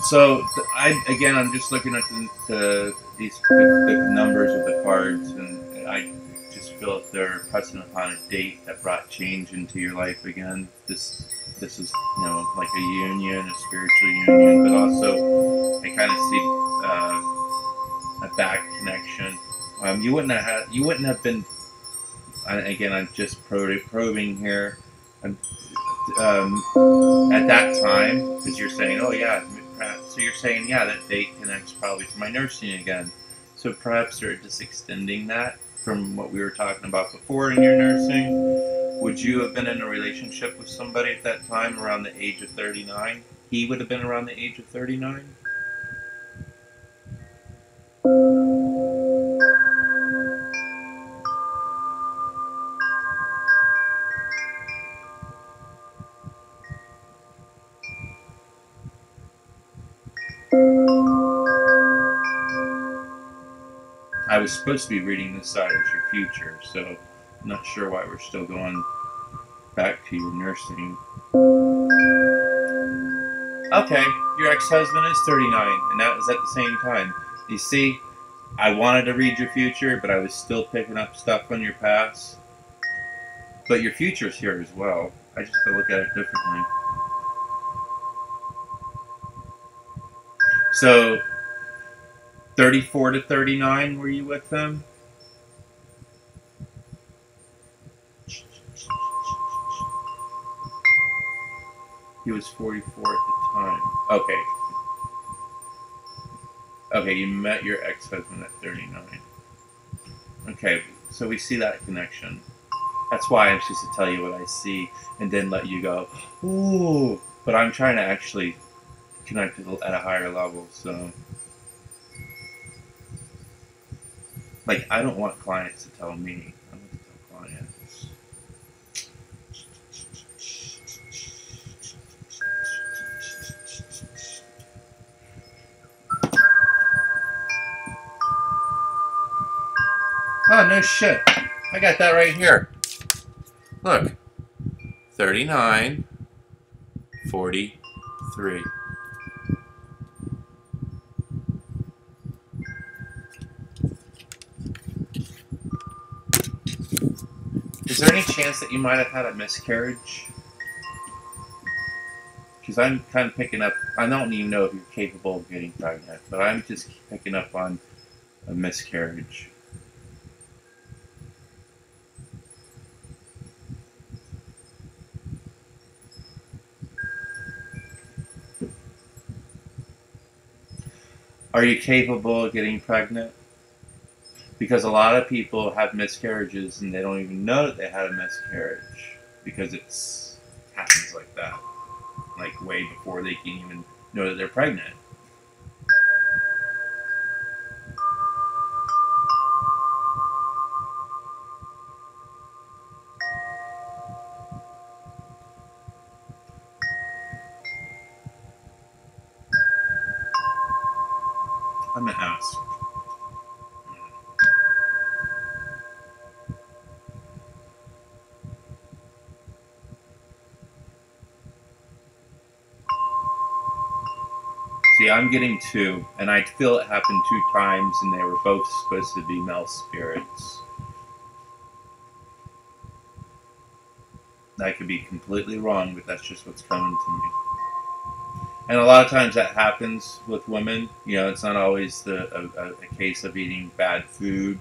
So I'm just looking at the numbers of the cards, and I just feel that they're pressing upon a date that brought change into your life again. This is, you know, like a union, a spiritual union, but also I kind of see a back connection. You wouldn't have been. Again, I'm just probing here. At that time, because you're saying, oh yeah. So you're saying, yeah, that date connects probably to my nursing again. So perhaps they're just extending that from what we were talking about before in your nursing. Would you have been in a relationship with somebody at that time around the age of 39? He would have been around the age of 39? I was supposed to be reading this side as your future, so I'm not sure why we're still going back to your nursing. Okay, your ex-husband is 39, and that was at the same time. You see, I wanted to read your future, but I was still picking up stuff on your past. But your future's here as well. I just have to look at it differently. So, 34 to 39, were you with them? He was 44 at the time. Okay. Okay, you met your ex-husband at 39. Okay, so we see that connection. That's why I'm supposed to tell you what I see and then let you go, ooh. But I'm trying to actually connect it at a higher level, so. Like, I don't want clients to tell me. I want to tell clients. Oh, no shit. I got that right here. Look. 39, 43. Is there any chance that you might have had a miscarriage? Because I'm kind of picking up, I don't even know if you're capable of getting pregnant, but I'm just picking up on a miscarriage. Are you capable of getting pregnant? Because a lot of people have miscarriages and they don't even know that they had a miscarriage because it happens like that, like way before they can even know that they're pregnant. I'm gonna ask. See, I'm getting 2, and I feel it happened 2 times, and they were both supposed to be male spirits. I could be completely wrong, but that's just what's coming to me. And a lot of times that happens with women. You know, it's not always a case of eating bad food.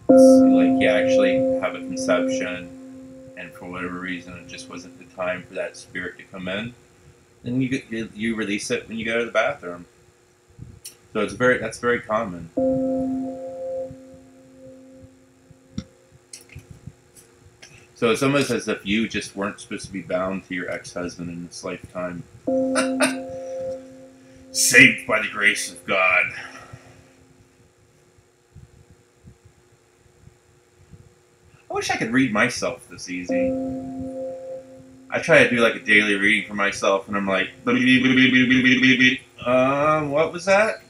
It's like you actually have a conception, and for whatever reason, it just wasn't the time for that spirit to come in. And you release it when you go to the bathroom. So that's very common. So it's almost as if you just weren't supposed to be bound to your ex-husband in this lifetime. Saved by the grace of God. I wish I could read myself this easy. I try to do like a daily reading for myself, and I'm like, what was that?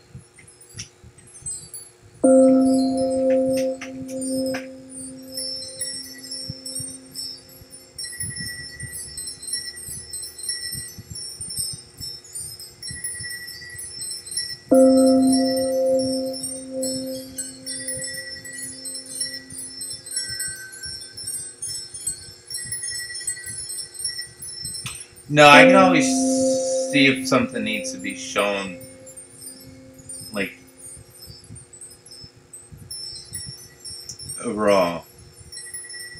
No, I can always see if something needs to be shown, like, overall.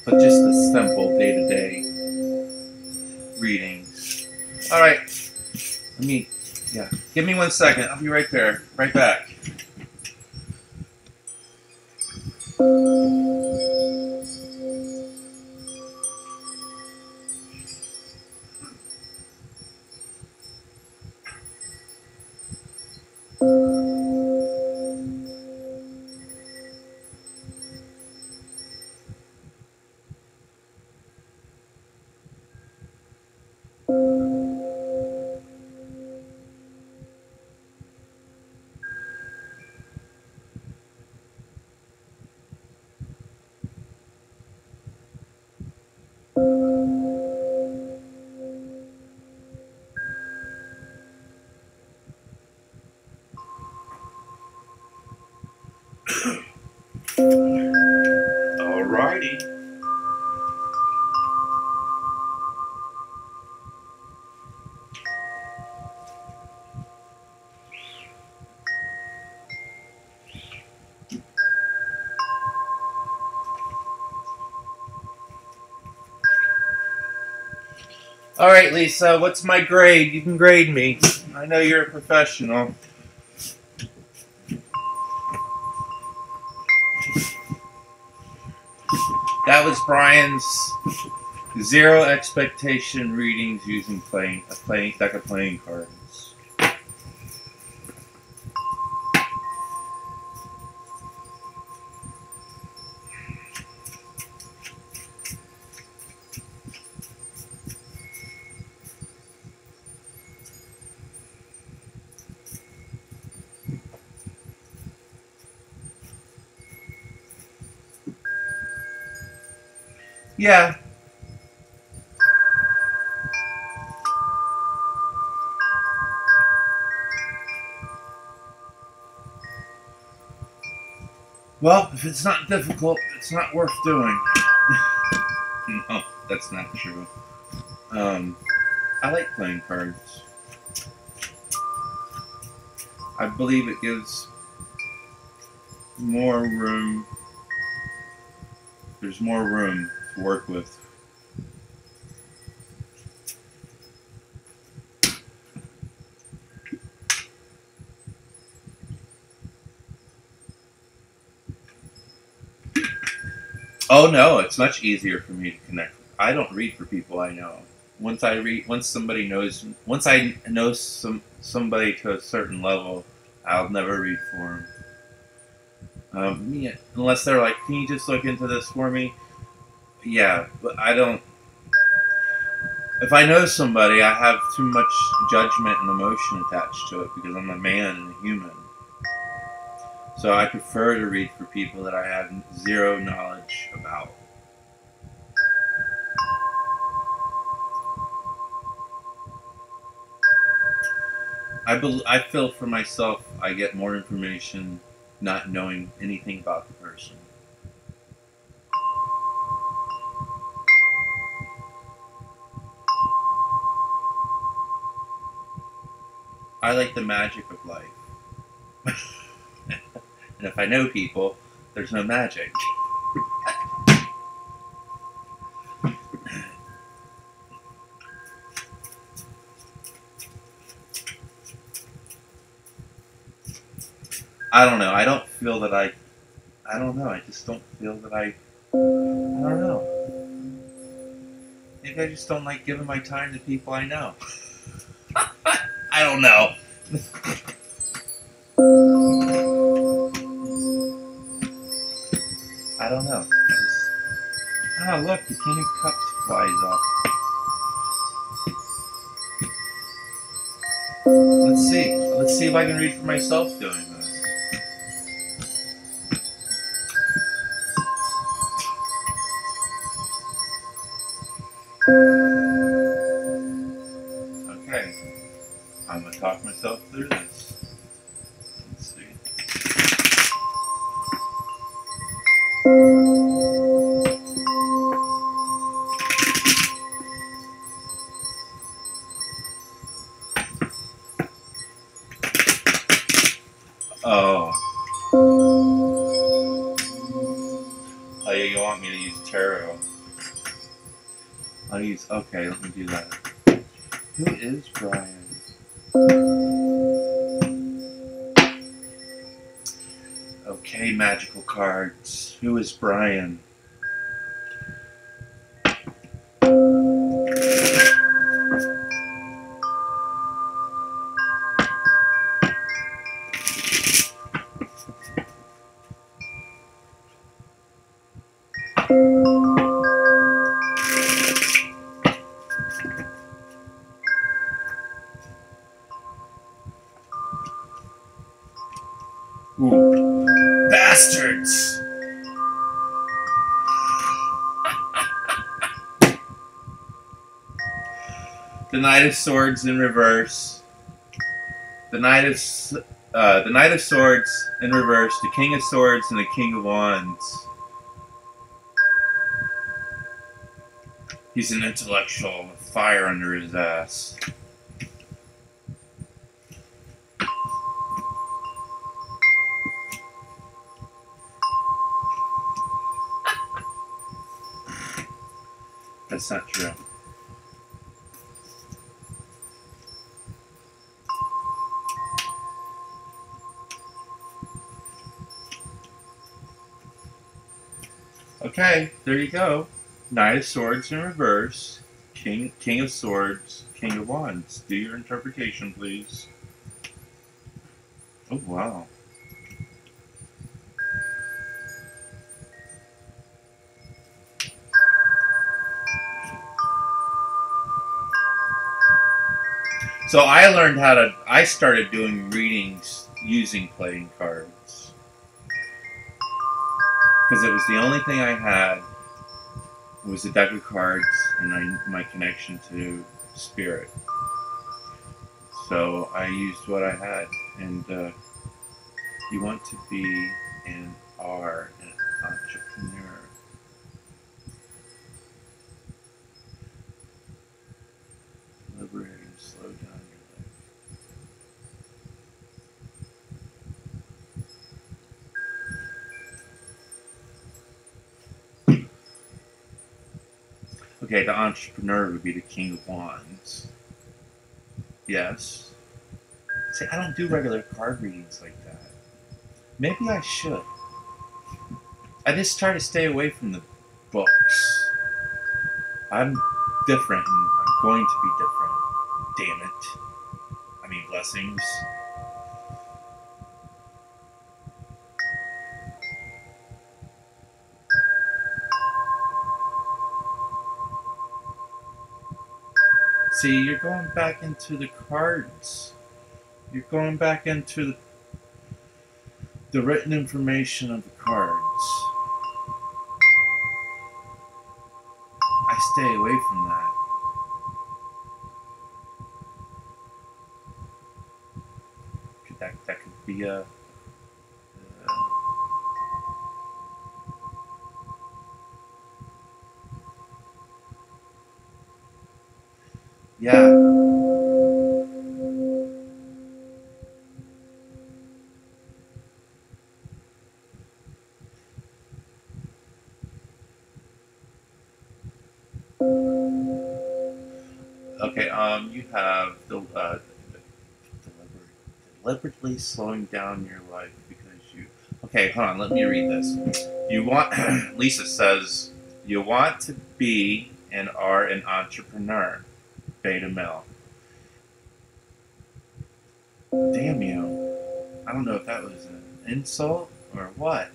But just the simple day-to-day readings. Alright, give me 1 second. I'll be right there. Right back. Alrighty. Alright, Lisa, what's my grade? You can grade me. I know you're a professional. That was Brian's 0 expectation readings using a deck of playing cards. Yeah. Well, if it's not difficult, it's not worth doing. No, that's not true. I like playing cards. I believe it gives more room. There's more room to work with. Oh no, it's much easier for me to connect. I don't read for people I know. Once I know somebody to a certain level, I'll never read for them. Yeah, unless they're like, "Can you just look into this for me?" Yeah, but I don't. If I know somebody, I have too much judgment and emotion attached to it because I'm a man and a human. So I prefer to read for people that I have 0 knowledge about. I feel for myself, I get more information not knowing anything about the person. I like the magic of life. And if I know people, there's no magic. I don't know. I don't feel that I don't know. I just don't feel that I don't know. Maybe I just don't like giving my time to people I know. I don't know. I don't know. Oh, look, the King of Cups flies off. Let's see. Let's see if I can read for myself doing this. Okay. I'm going to talk myself through this. Let's see. Oh. Oh, yeah, you want me to use tarot. I'll use... Okay, let me do that. Who is Brian? Okay, magical cards. Who is Brian? Ooh. Bastards! The Knight of Swords in reverse. The Knight of Swords in reverse. The King of Swords and the King of Wands. He's an intellectual with fire under his ass. That's not true. Okay, there you go. Knight of Swords in reverse. King of Swords, King of Wands. Do your interpretation, please. Oh, wow. So I started doing readings using playing cards. Because it was the only thing I had was a deck of cards and my connection to spirit. So I used what I had. And you want to be and are an entrepreneur. Liberate and slow down your life. Okay, the entrepreneur would be the King of Wands. Yes. See, I don't do regular card readings like that. Maybe I should. I just try to stay away from the books. I'm different and I'm going to be different. Damn it. I mean, blessings. See, you're going back into the cards. You're going back into the written information of the cards. I stay away from that. that could be a. Yeah. Okay. You have the deliberately slowing down your life because you. Okay, hold on. Let me read this. You want. Lisa says you want to be and are an entrepreneur. Beta male. Damn you. I don't know if that was an insult or what.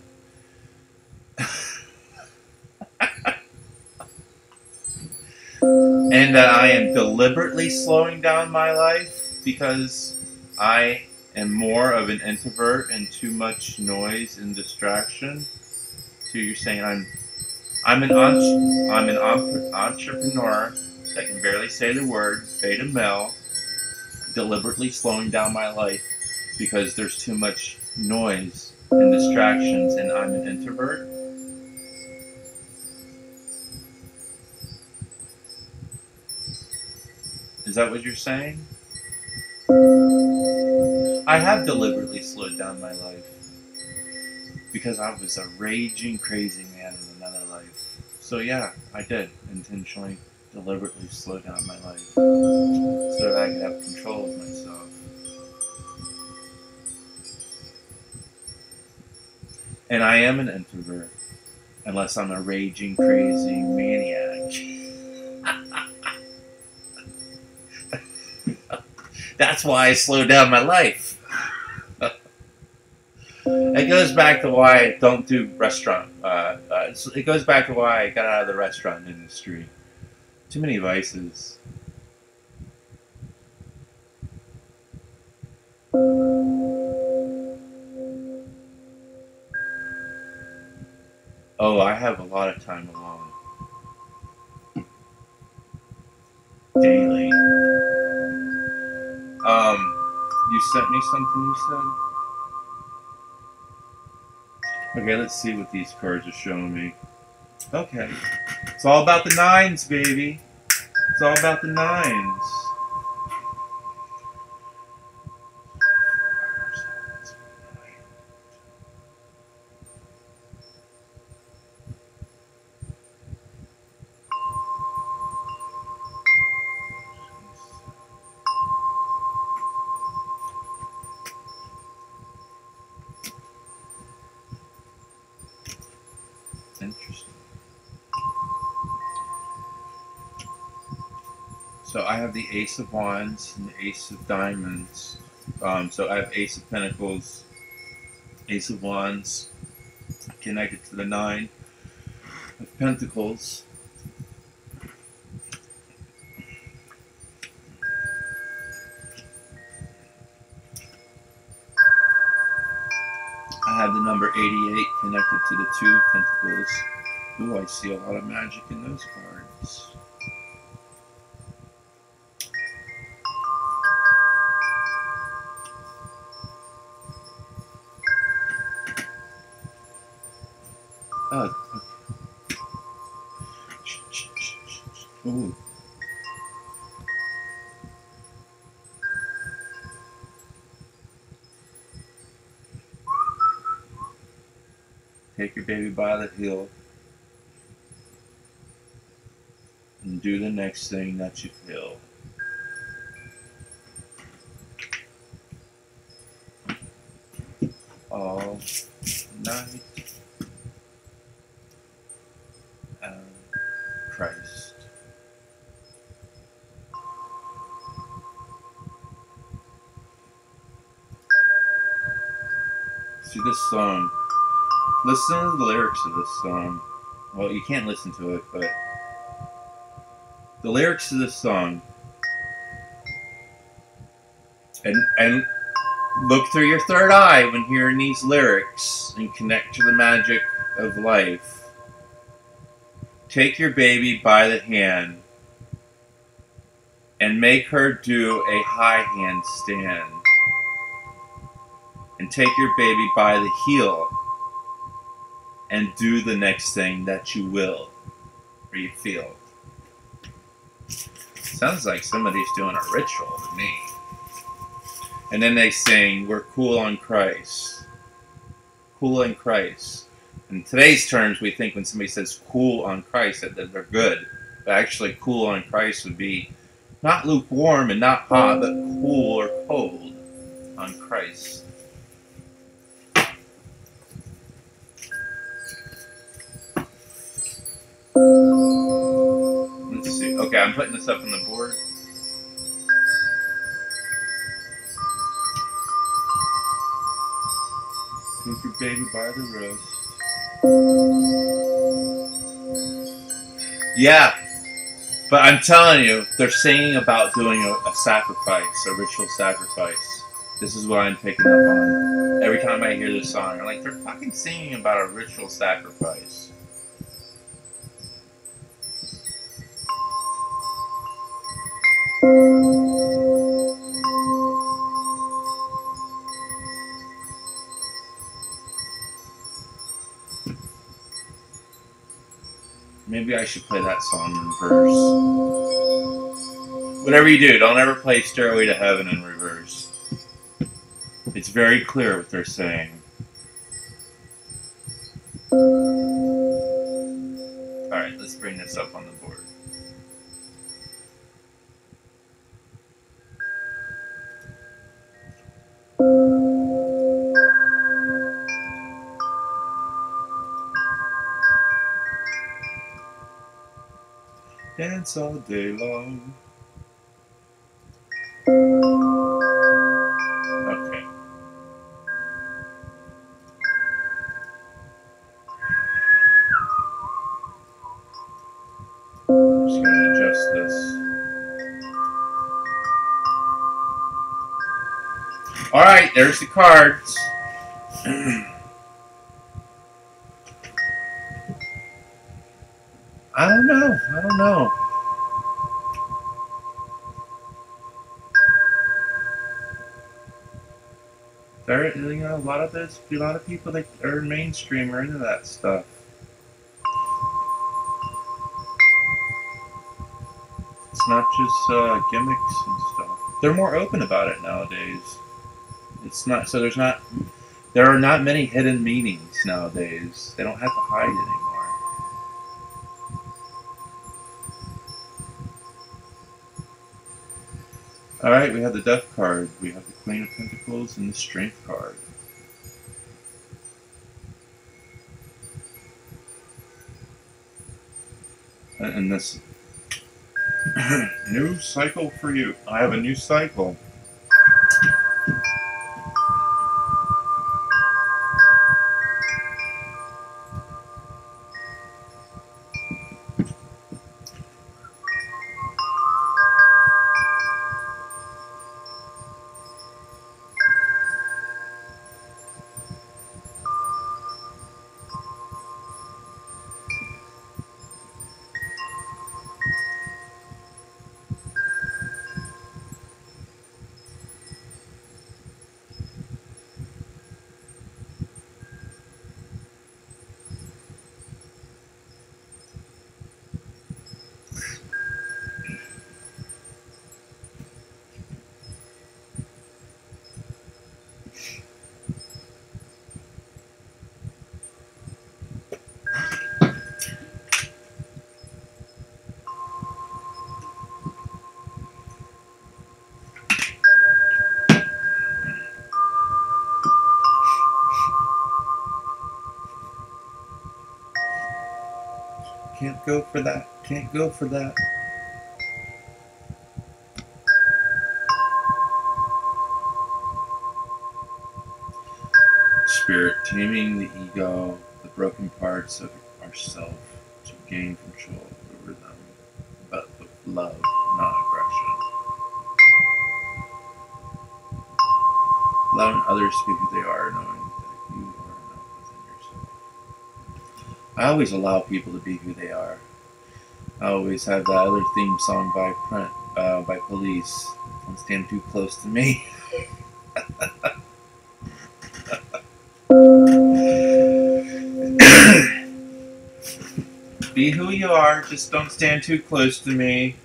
And that I am deliberately slowing down my life because I am more of an introvert and too much noise and distraction. So you're saying I'm an entrepreneur that can barely say the word, beta male, deliberately slowing down my life because there's too much noise and distractions, and I'm an introvert. Is that what you're saying? I have deliberately slowed down my life because I was a raging crazy man in another life. So yeah, I did intentionally, deliberately slow down my life so that I could have control of myself. And I am an introvert, unless I'm a raging crazy maniac. That's why I slowed down my life. It goes back to why I don't do restaurant. It goes back to why I got out of the restaurant industry. Too many vices. Oh, I have a lot of time alone. Daily. You sent me something, you said? Okay, let's see what these cards are showing me. Okay. It's all about the nines, baby. It's all about the nines. Interesting. So I have the Ace of Wands and the Ace of Diamonds. So I have Ace of Pentacles, Ace of Wands, connected to the Nine of Pentacles. I have the number 88 connected to the Two of Pentacles. Ooh, I see a lot of magic in those cards. Oh, okay. Ooh. Take your baby by the heel and do the next thing that you feel. All night and Christ. See this song. Listen to the lyrics of this song. Well, you can't listen to it, but the lyrics of this song, and look through your third eye when hearing these lyrics and connect to the magic of life. Take your baby by the hand and make her do a high handstand. and take your baby by the heel and do the next thing that you will or you feel. Sounds like somebody's doing a ritual to me. And then they sing, we're cool on Christ. Cool on Christ. In today's terms, we think when somebody says cool on Christ that they're good. But actually, cool on Christ would be not lukewarm and not hot, but cool or cold on Christ. Let's see. Okay, I'm putting this up on the board. Take your baby by the wrist. Yeah, but I'm telling you, they're singing about doing a sacrifice, a ritual sacrifice. This is what I'm picking up on. Every time I hear this song, I'm like, they're fucking singing about a ritual sacrifice. Maybe I should play that song in reverse. Whatever you do, don't ever play Stairway to Heaven in reverse. It's very clear what they're saying. Alright, let's bring this up on the board. Dance all day long. Okay. I'm just going to adjust this. Alright, there's the cards. I don't know. There, you know, a lot of people that are mainstream are into that stuff. It's not just gimmicks and stuff. They're more open about it nowadays. It's not so. There are not many hidden meanings nowadays. They don't have to hide anymore. Alright, we have the Death card, we have the Queen of Pentacles, and the Strength card. And this new cycle for you. I have a new cycle. Can't go for that. Can't go for that. Spirit, taming the ego, the broken parts of ourself to gain control over them, but with love, not aggression. Allowing others to be who they are, knowing that you are enough within yourself. I always allow people to be who they are. I always have that other theme song by Police. Don't stand too close to me. be who you are. Just don't stand too close to me.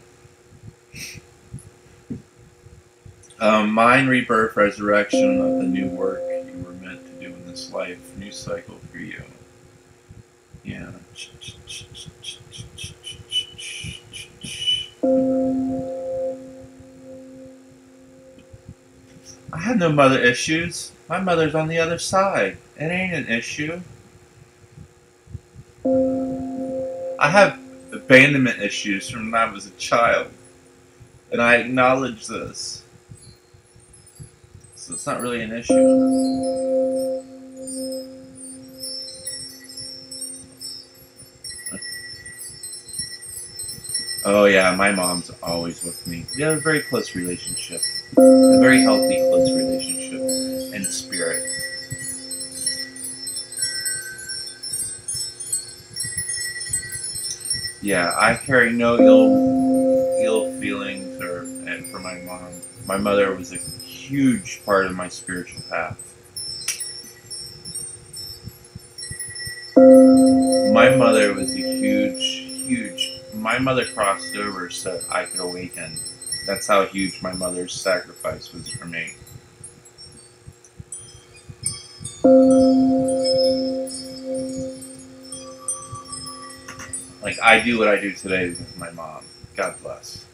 Mind, rebirth, resurrection of the new work you were meant to do in this life. New cycle for you. Yeah. I have no mother issues. My mother's on the other side. It ain't an issue. I have abandonment issues from when I was a child. And I acknowledge this. So it's not really an issue. Oh yeah, my mom's always with me. We have a very close relationship. A very healthy, close relationship in spirit. Yeah, I carry no ill feelings for my mom. My mother was a huge part of my spiritual path. My mother was a huge. My mother crossed over so I could awaken. That's how huge my mother's sacrifice was for me. Like, I do what I do today because of my mom. God bless.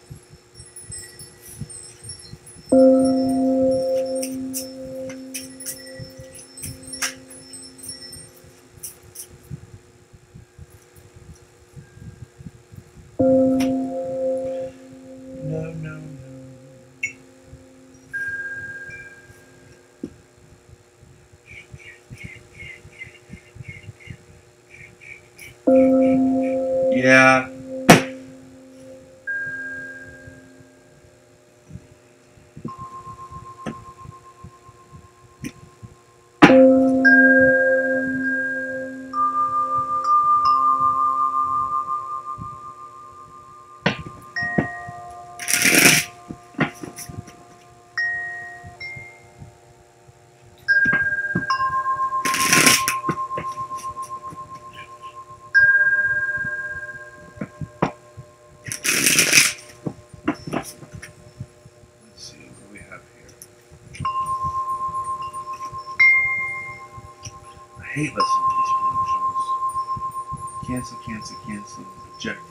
No. Yeah. I hate listening to these promotions. Cancel. Eject.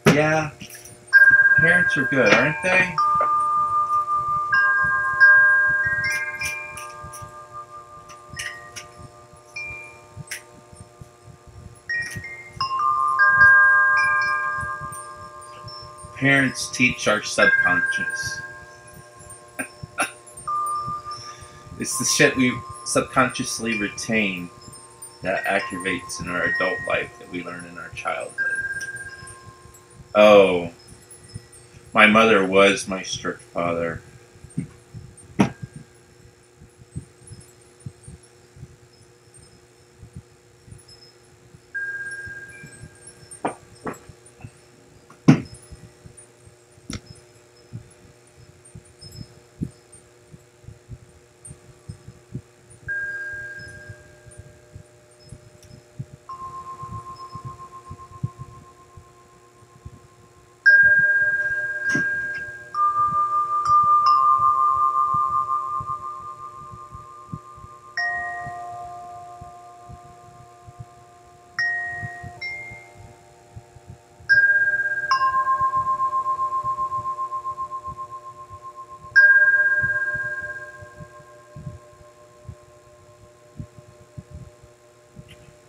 Yeah. Parents are good, aren't they? Parents teach our subconscious. It's the shit we subconsciously retain that activates in our adult life that we learn in our childhood. Oh, my mother was my strict father.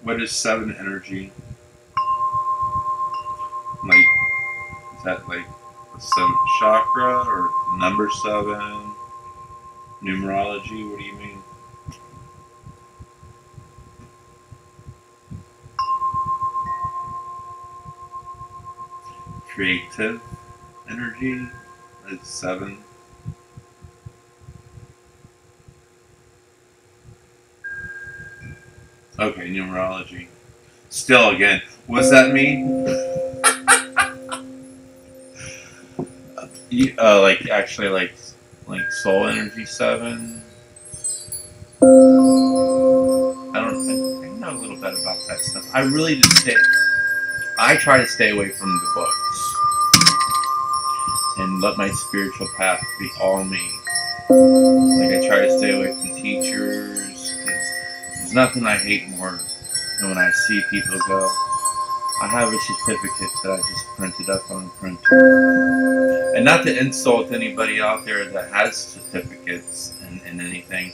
What is 7 energy? Like, is that like the 7th chakra or number 7? Numerology? What do you mean? Creative? energy is 7. Okay, numerology. Still, again, what's that mean? Like actually, like soul energy 7. I know a little bit about that stuff. I really just I try to stay away from the books and let my spiritual path be all me. Like I try to stay away from teachers because there's nothing I hate more than when I see people go, I have a certificate that I just printed up on a printer. And not to insult anybody out there that has certificates and anything.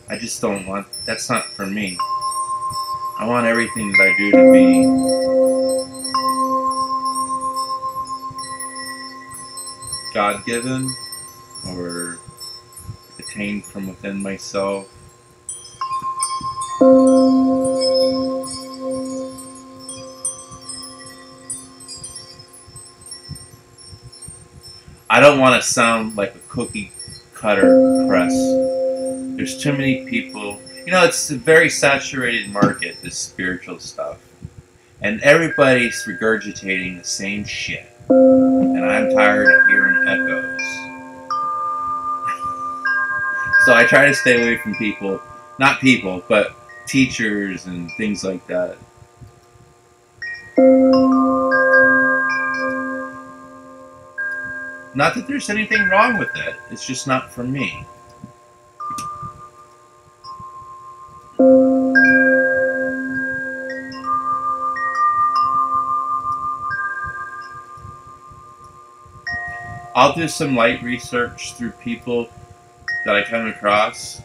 I just don't want, that's not for me. I want everything that I do to be God-given or attained from within myself. I don't want to sound like a cookie cutter press. There's too many people. You know, it's a very saturated market, this spiritual stuff. And everybody's regurgitating the same shit. And I'm tired of hearing echoes. So I try to stay away from people, not people, but teachers and things like that. Not that there's anything wrong with it, it's just not for me. I'll do some light research through people that I come across,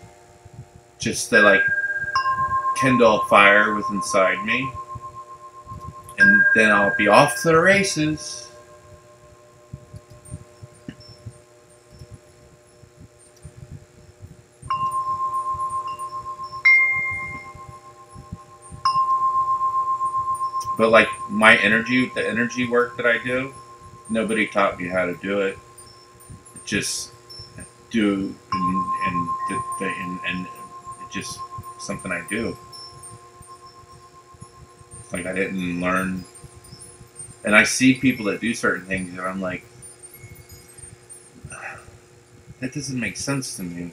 just to like kindle a fire within inside me, and then I'll be off to the races. But like my energy, the energy work that I do, nobody taught me how to do it. Just do and it's just something I do. Like I didn't learn, and I see people that do certain things, and I'm like, that doesn't make sense to me.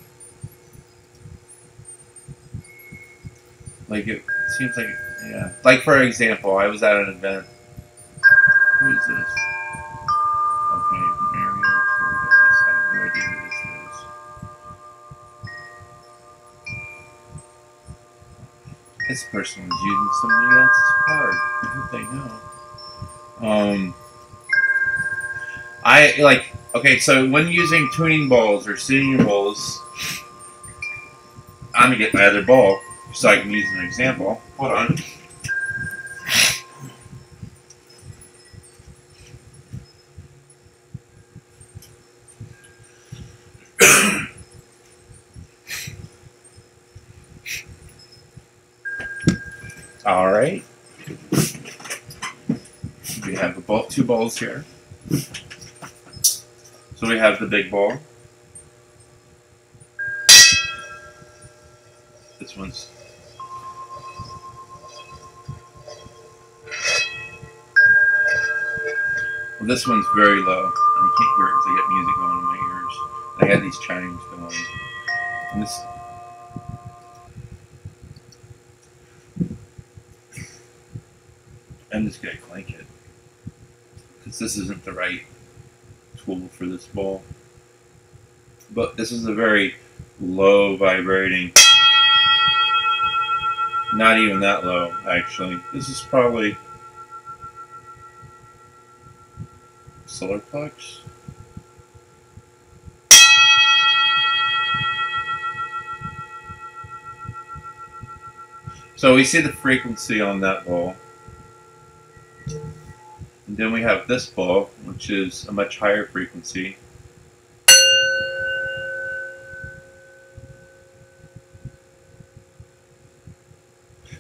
Like it seems like, yeah. Like for example, I was at an event. Who is this? Okay, Mario Torres. I have no idea who this is. This person was using somebody else's card. I hope they know. I like. Okay, so when using tuning bowls or singing bowls, I'm gonna get my other bowl so I can use an example. Hold on. All right. We have the bowl, 2 bowls here. So we have the big bowl. This one's. Well, this one's very low, and I can't hear it because I get music going in my ears. I had these chimes going. And this. I'm just gonna clank it because this isn't the right tool for this bowl. But this is a very low vibrating. Not even that low, actually. This is probably solar plex. So we see the frequency on that bowl. And then we have this bowl, which is a much higher frequency.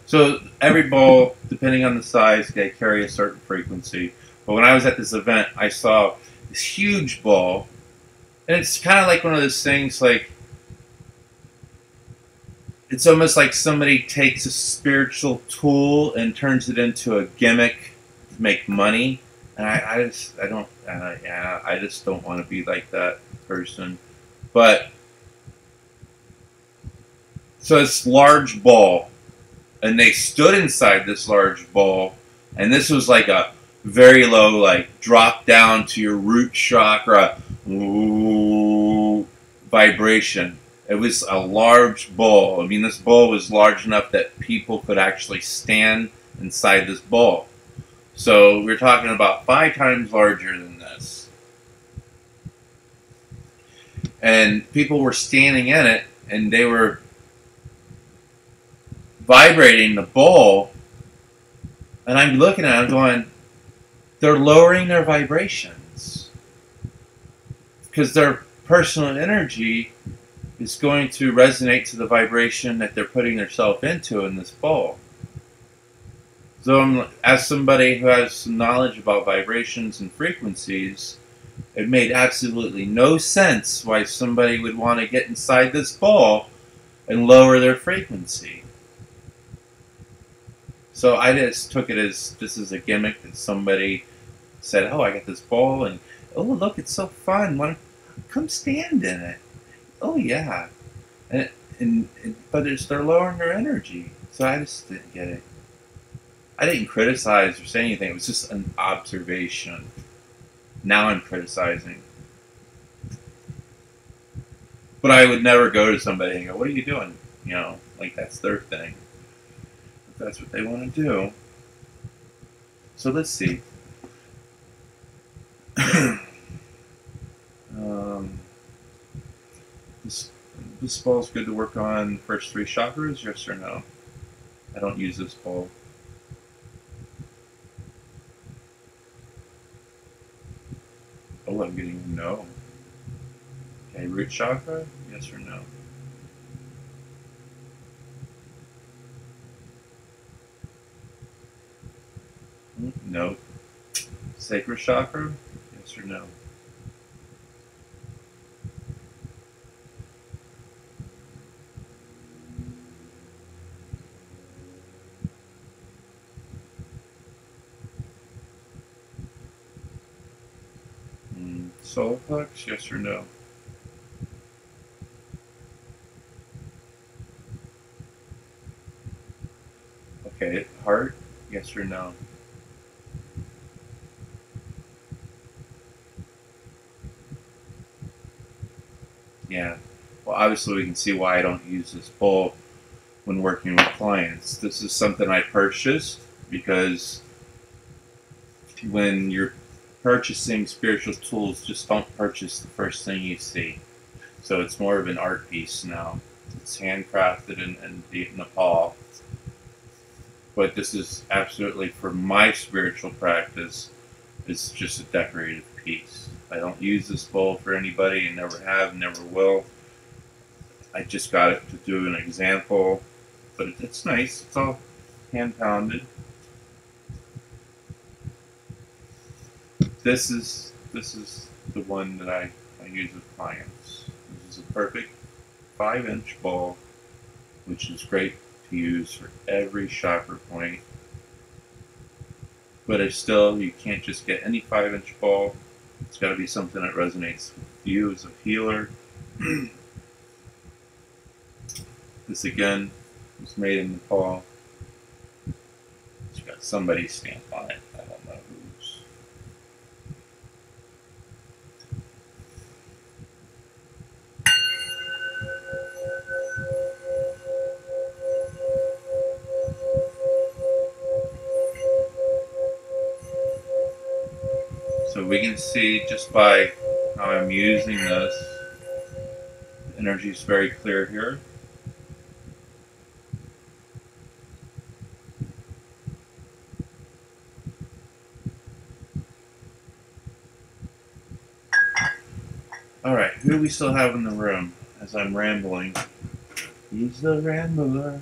So every bowl, depending on the size, they carry a certain frequency. But when I was at this event, I saw this huge ball. And it's kind of like one of those things, like, it's almost like somebody takes a spiritual tool and turns it into a gimmick to make money. And I just don't want to be like that person. But, so this large ball, and they stood inside this large ball, and this was like a very low, like, drop down to your root chakra vibration. It was a large ball. I mean, this ball was large enough that people could actually stand inside this ball. So we're talking about 5 times larger than this. And people were standing in it, and they were vibrating the ball. And I'm looking at it going, they're lowering their vibrations. Because their personal energy is going to resonate to the vibration that they're putting themselves into in this ball. So as somebody who has some knowledge about vibrations and frequencies, it made absolutely no sense why somebody would want to get inside this ball and lower their frequency. So I just took it as this is a gimmick that somebody said, oh, I got this ball, and oh, look, it's so fun. Come stand in it. Oh, yeah. But they're lowering their energy. So I just didn't get it. I didn't criticize or say anything. It was just an observation. Now I'm criticizing. But I would never go to somebody and go, what are you doing? You know, like that's their thing. If that's what they want to do. So let's see. This ball's good to work on the first 3 chakras, yes or no? I don't use this ball. Oh, I'm getting a no. Okay, root chakra, yes or no? No. Sacral chakra, yes or no? Solar plex, yes or no? Okay, heart, yes or no? Yeah. Well, obviously we can see why I don't use this bowl when working with clients. This is something I purchased because when you're purchasing spiritual tools, just don't purchase the first thing you see. So it's more of an art piece now. It's handcrafted in Nepal. But this is absolutely, for my spiritual practice, it's just a decorative piece. I don't use this bowl for anybody, and never have, never will. I just got it to do an example, but it's nice. It's all hand pounded. This is the one that I use with clients. This is a perfect 5-inch ball, which is great to use for every chakra point. But it's still, you can't just get any 5-inch ball. It's got to be something that resonates with you as a healer. This again was made in Nepal. It's got somebody's stamp on it. I don't know whose. So we can see just by how I'm using this, the energy is very clear here. Alright, who do we still have in the room as I'm rambling? He's the rambler.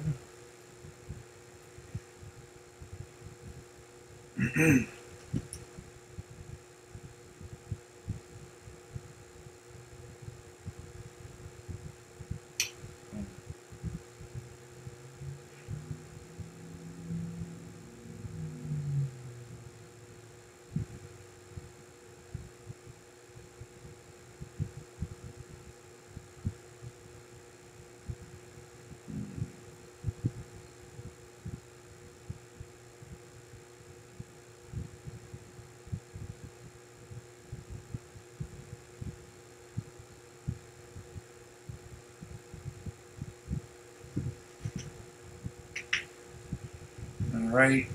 right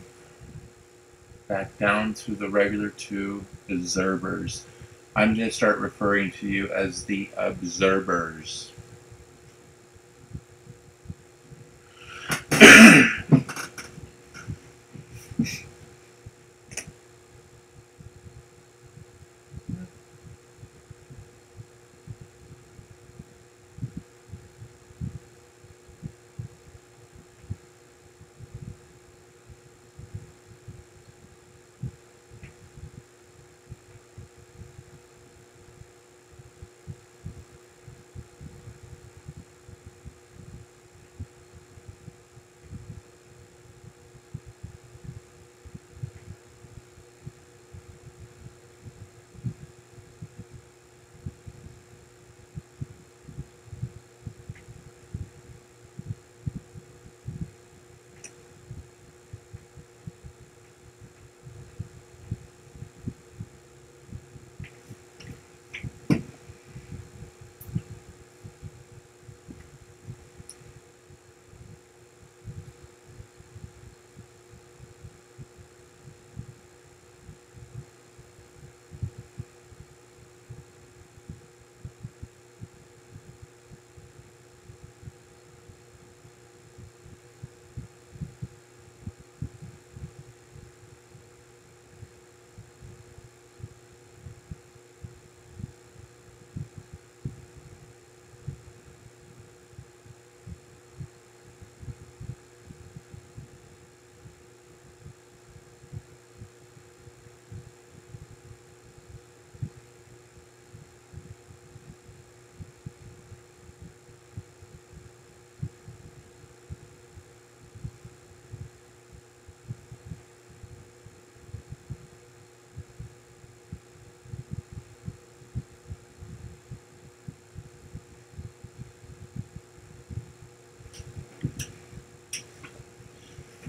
back down to the regular two observers. I'm going to start referring to you as the observers.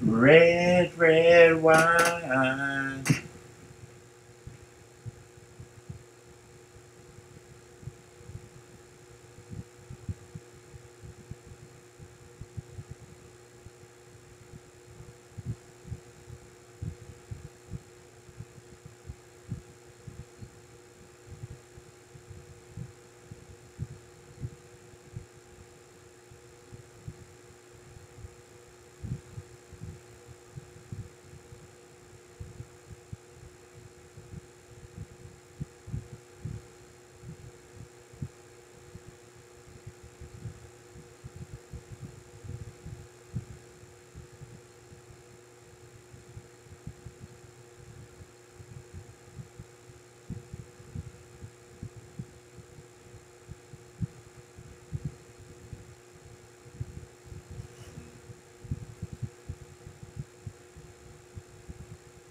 Red, red wine.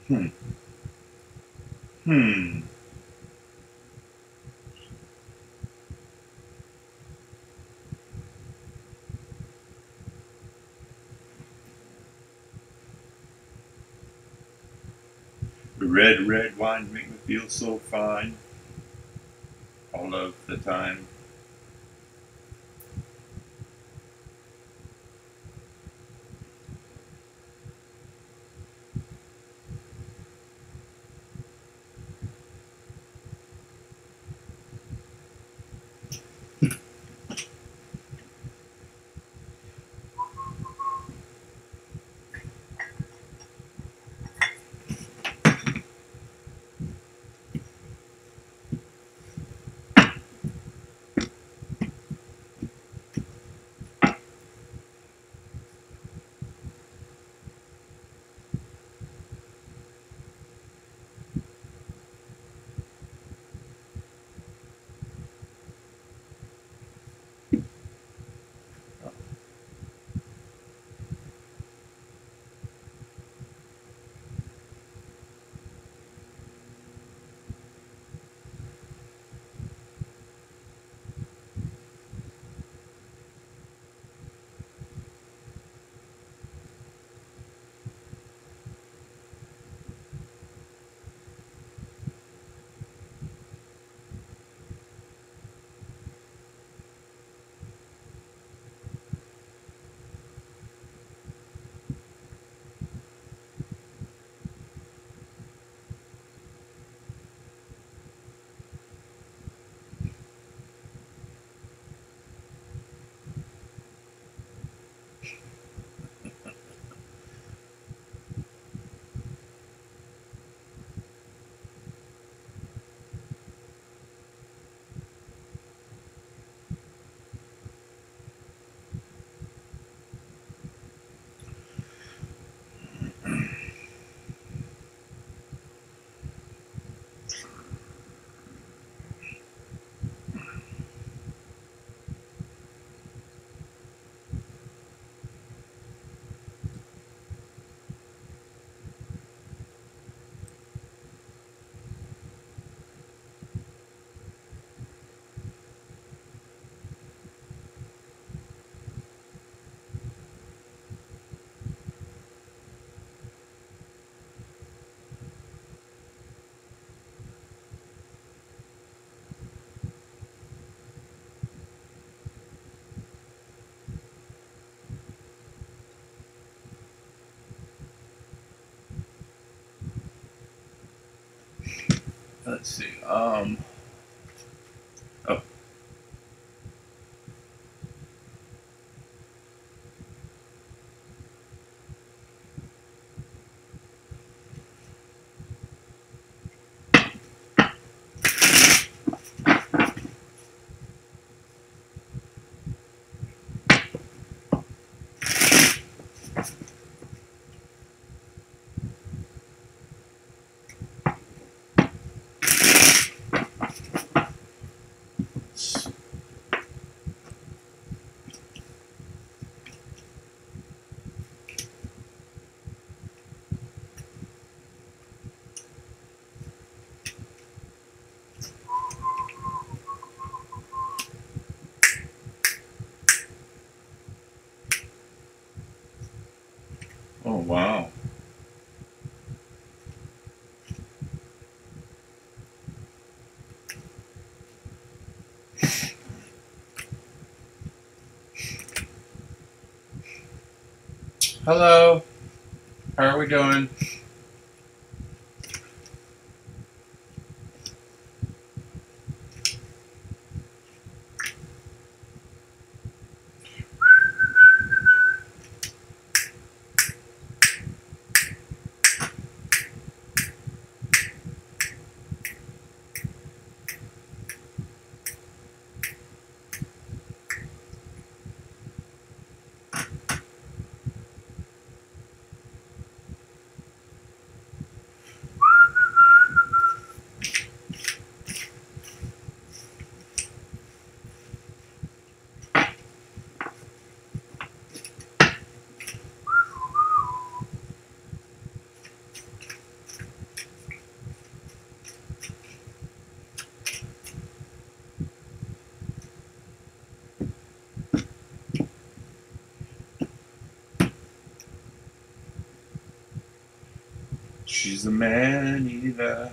Hmm. Hmm. Red, red wine make me feel so fine all of the time. Let's see. Oh. Oh, wow. Hello. How are we doing? She's a man-eater.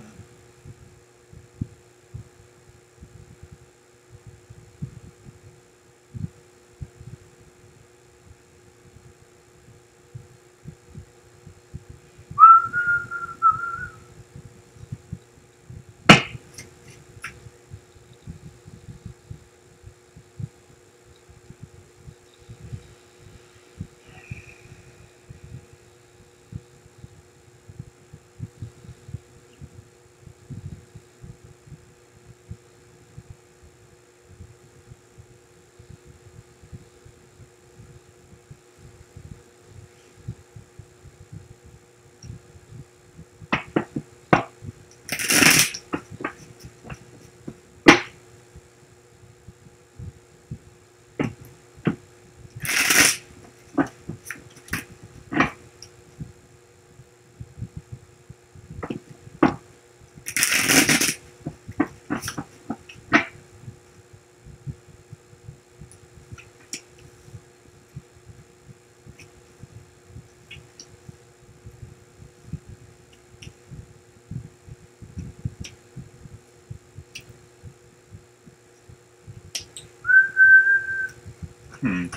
Hmm.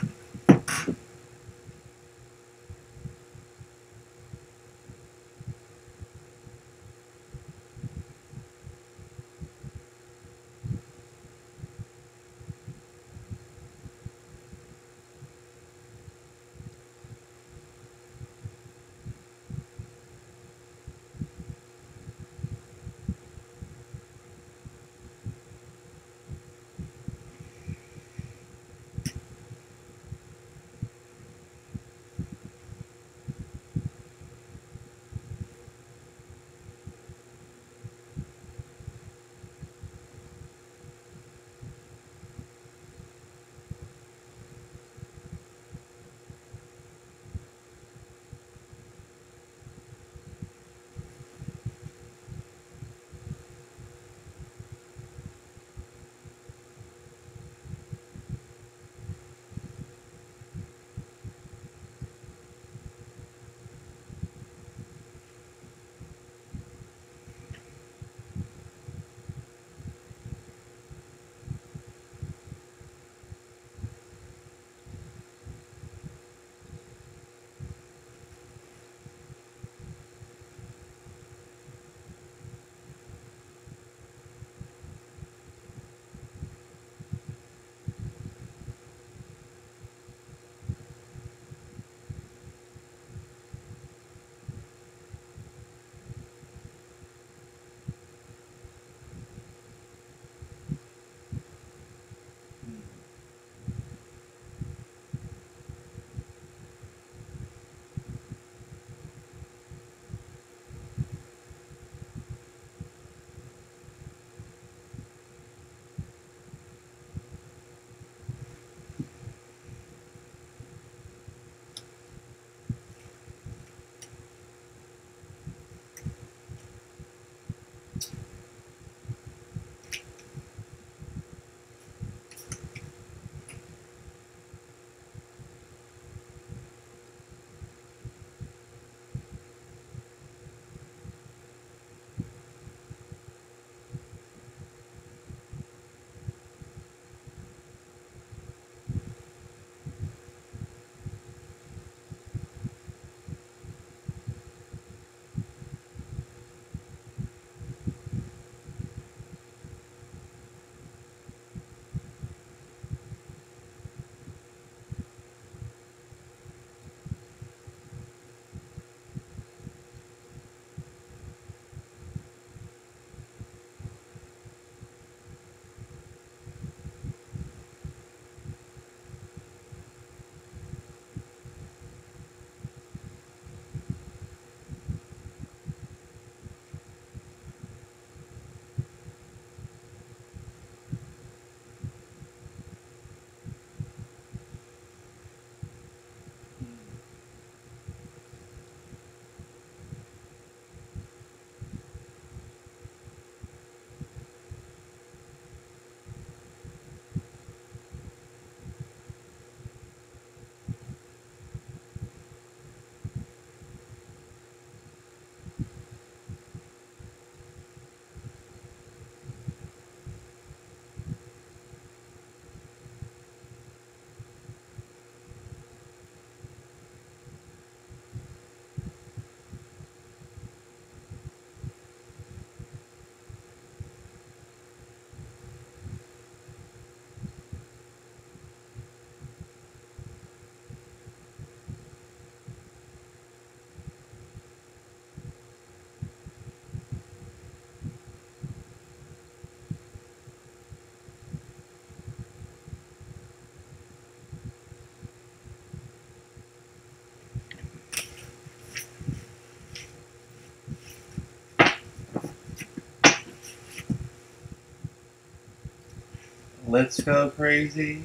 Let's go crazy.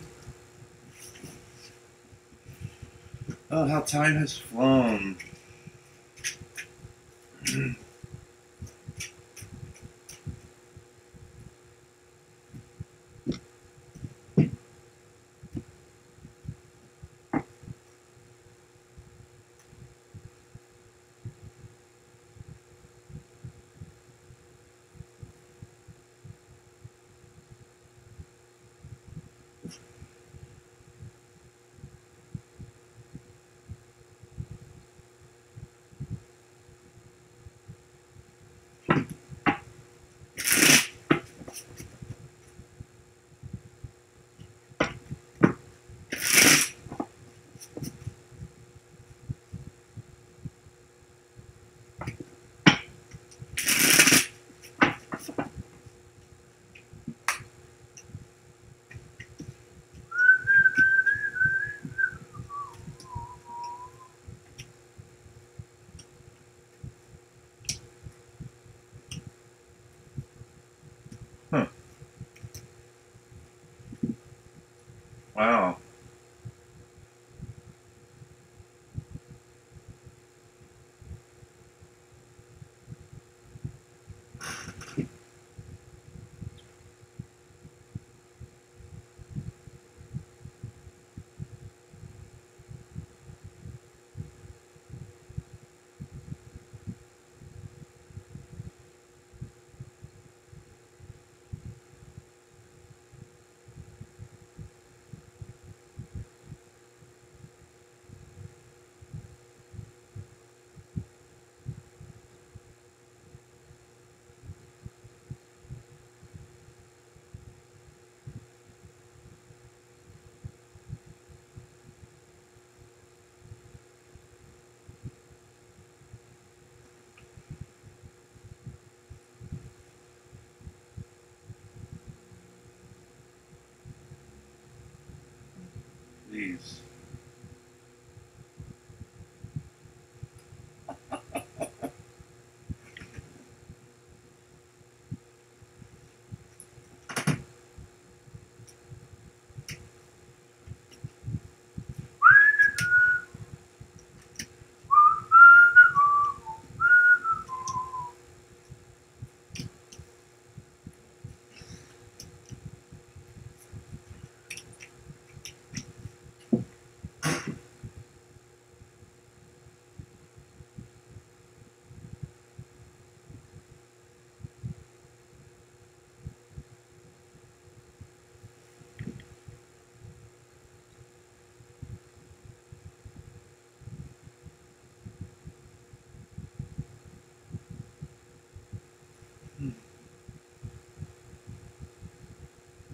Oh, how time has flown. Huh. Wow. Please.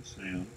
Sam.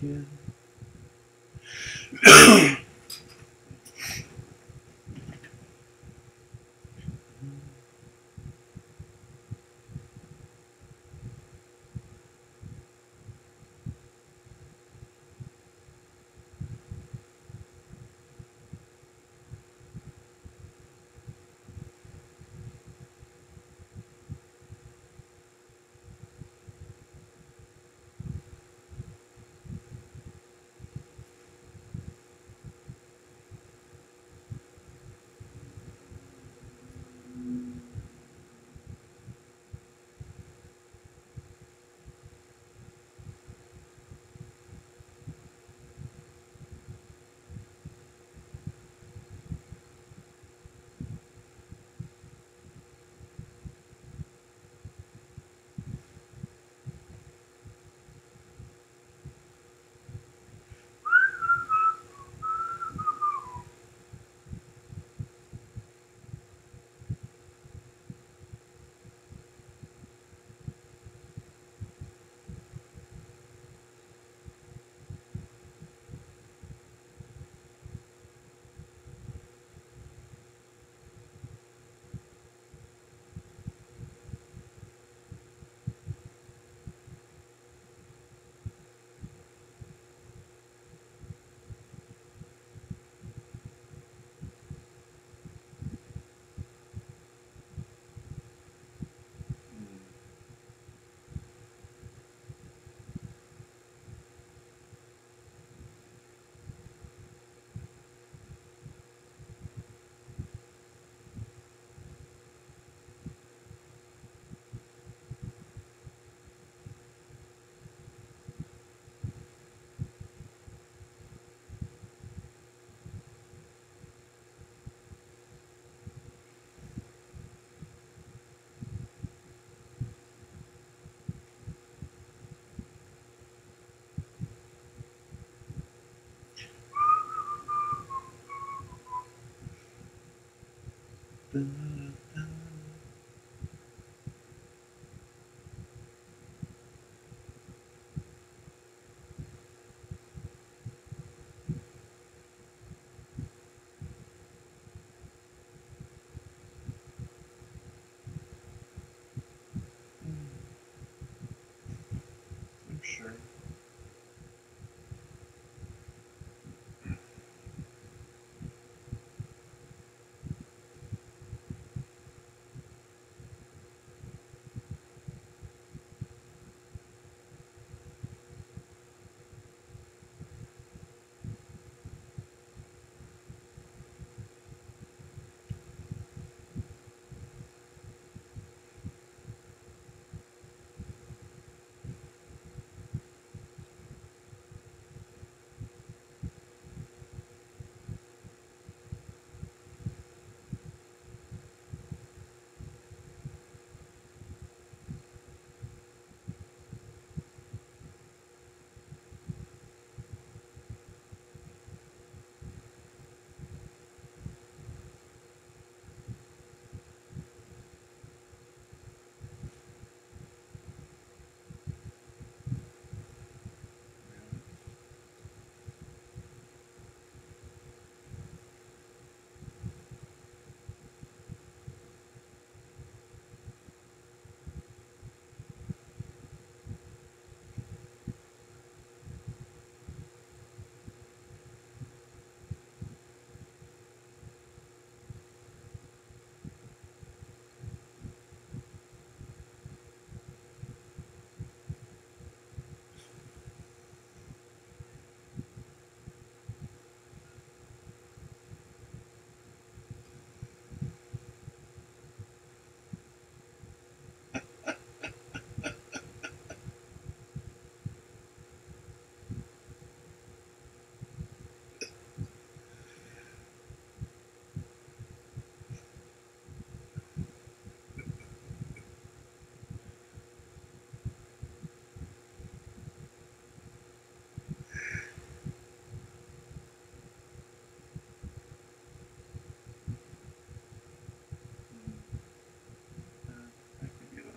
Again. Da-da-da. I'm sure. I could get a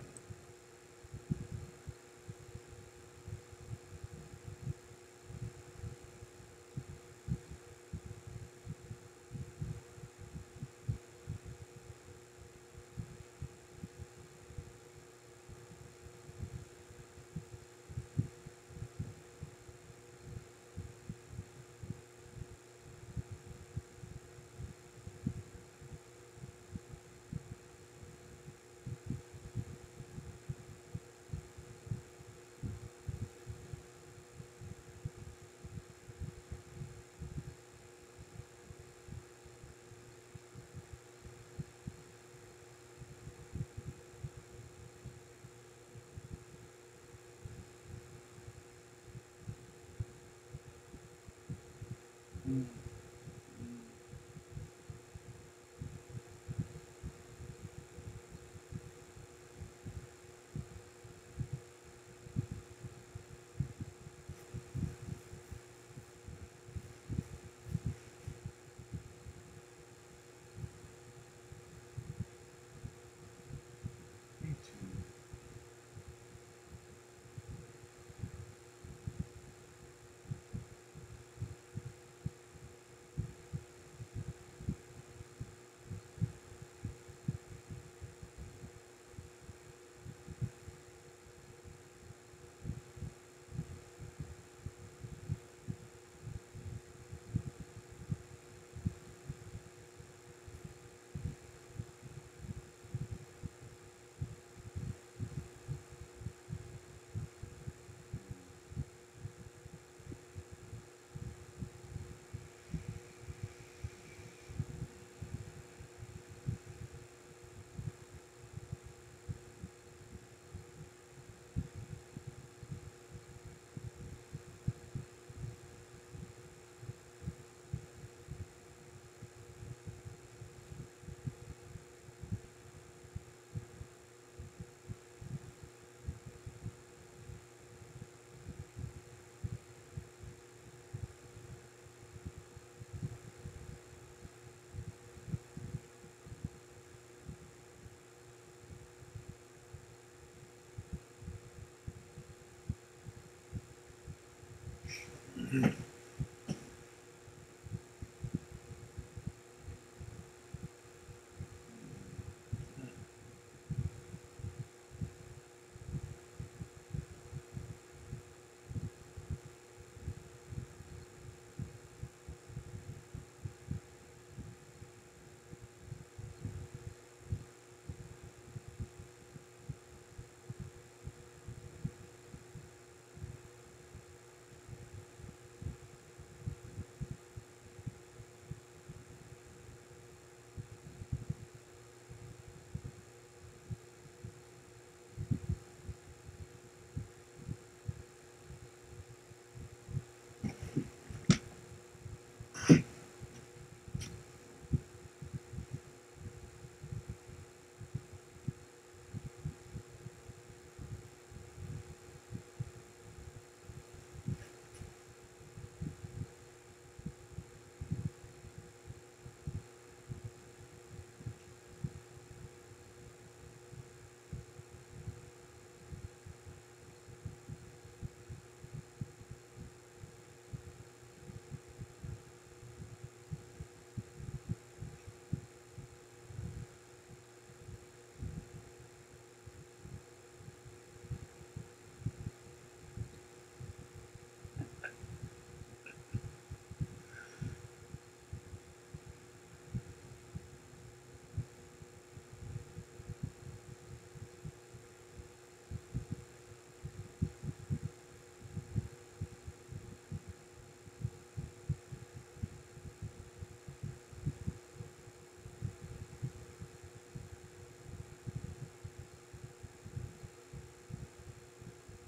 Mm. Me too.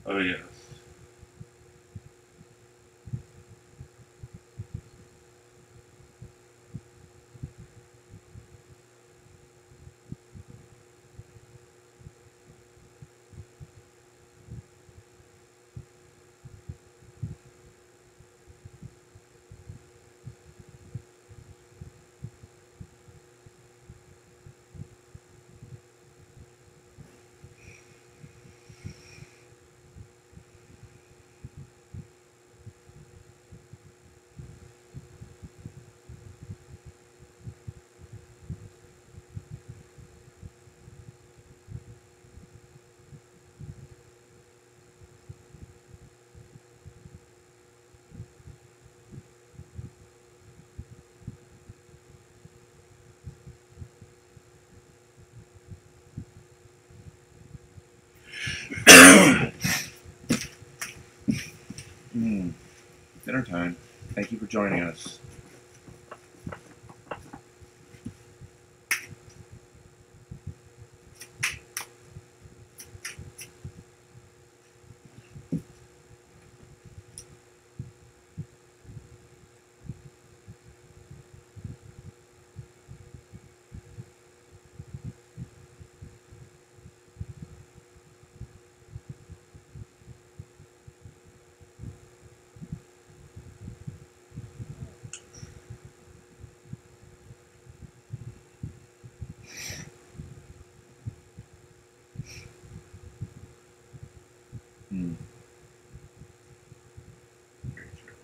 Oh, yes. Dinner time. Thank you for joining us. Hmm. Very true.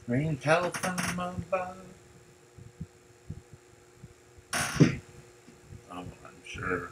Rain telephone mobile. Oh, I'm sure.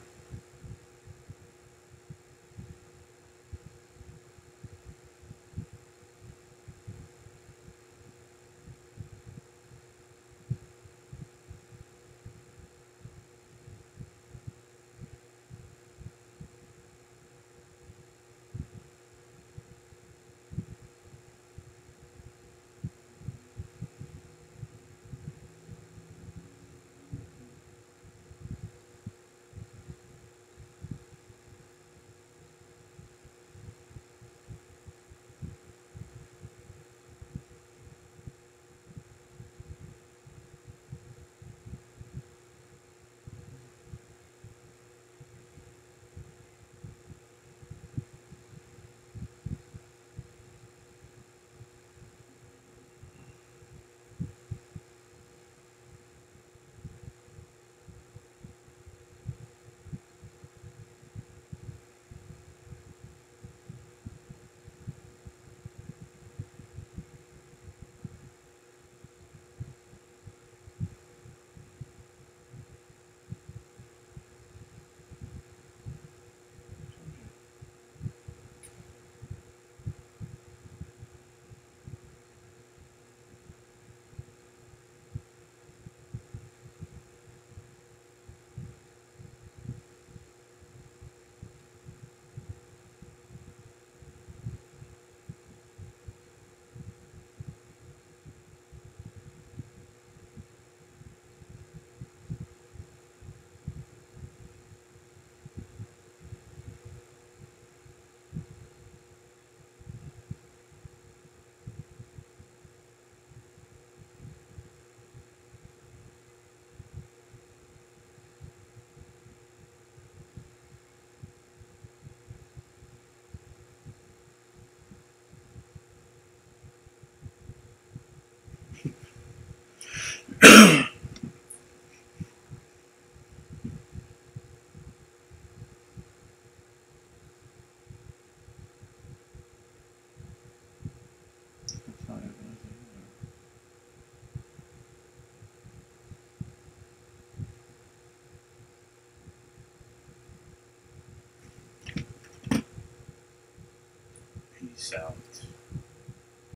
Peace out.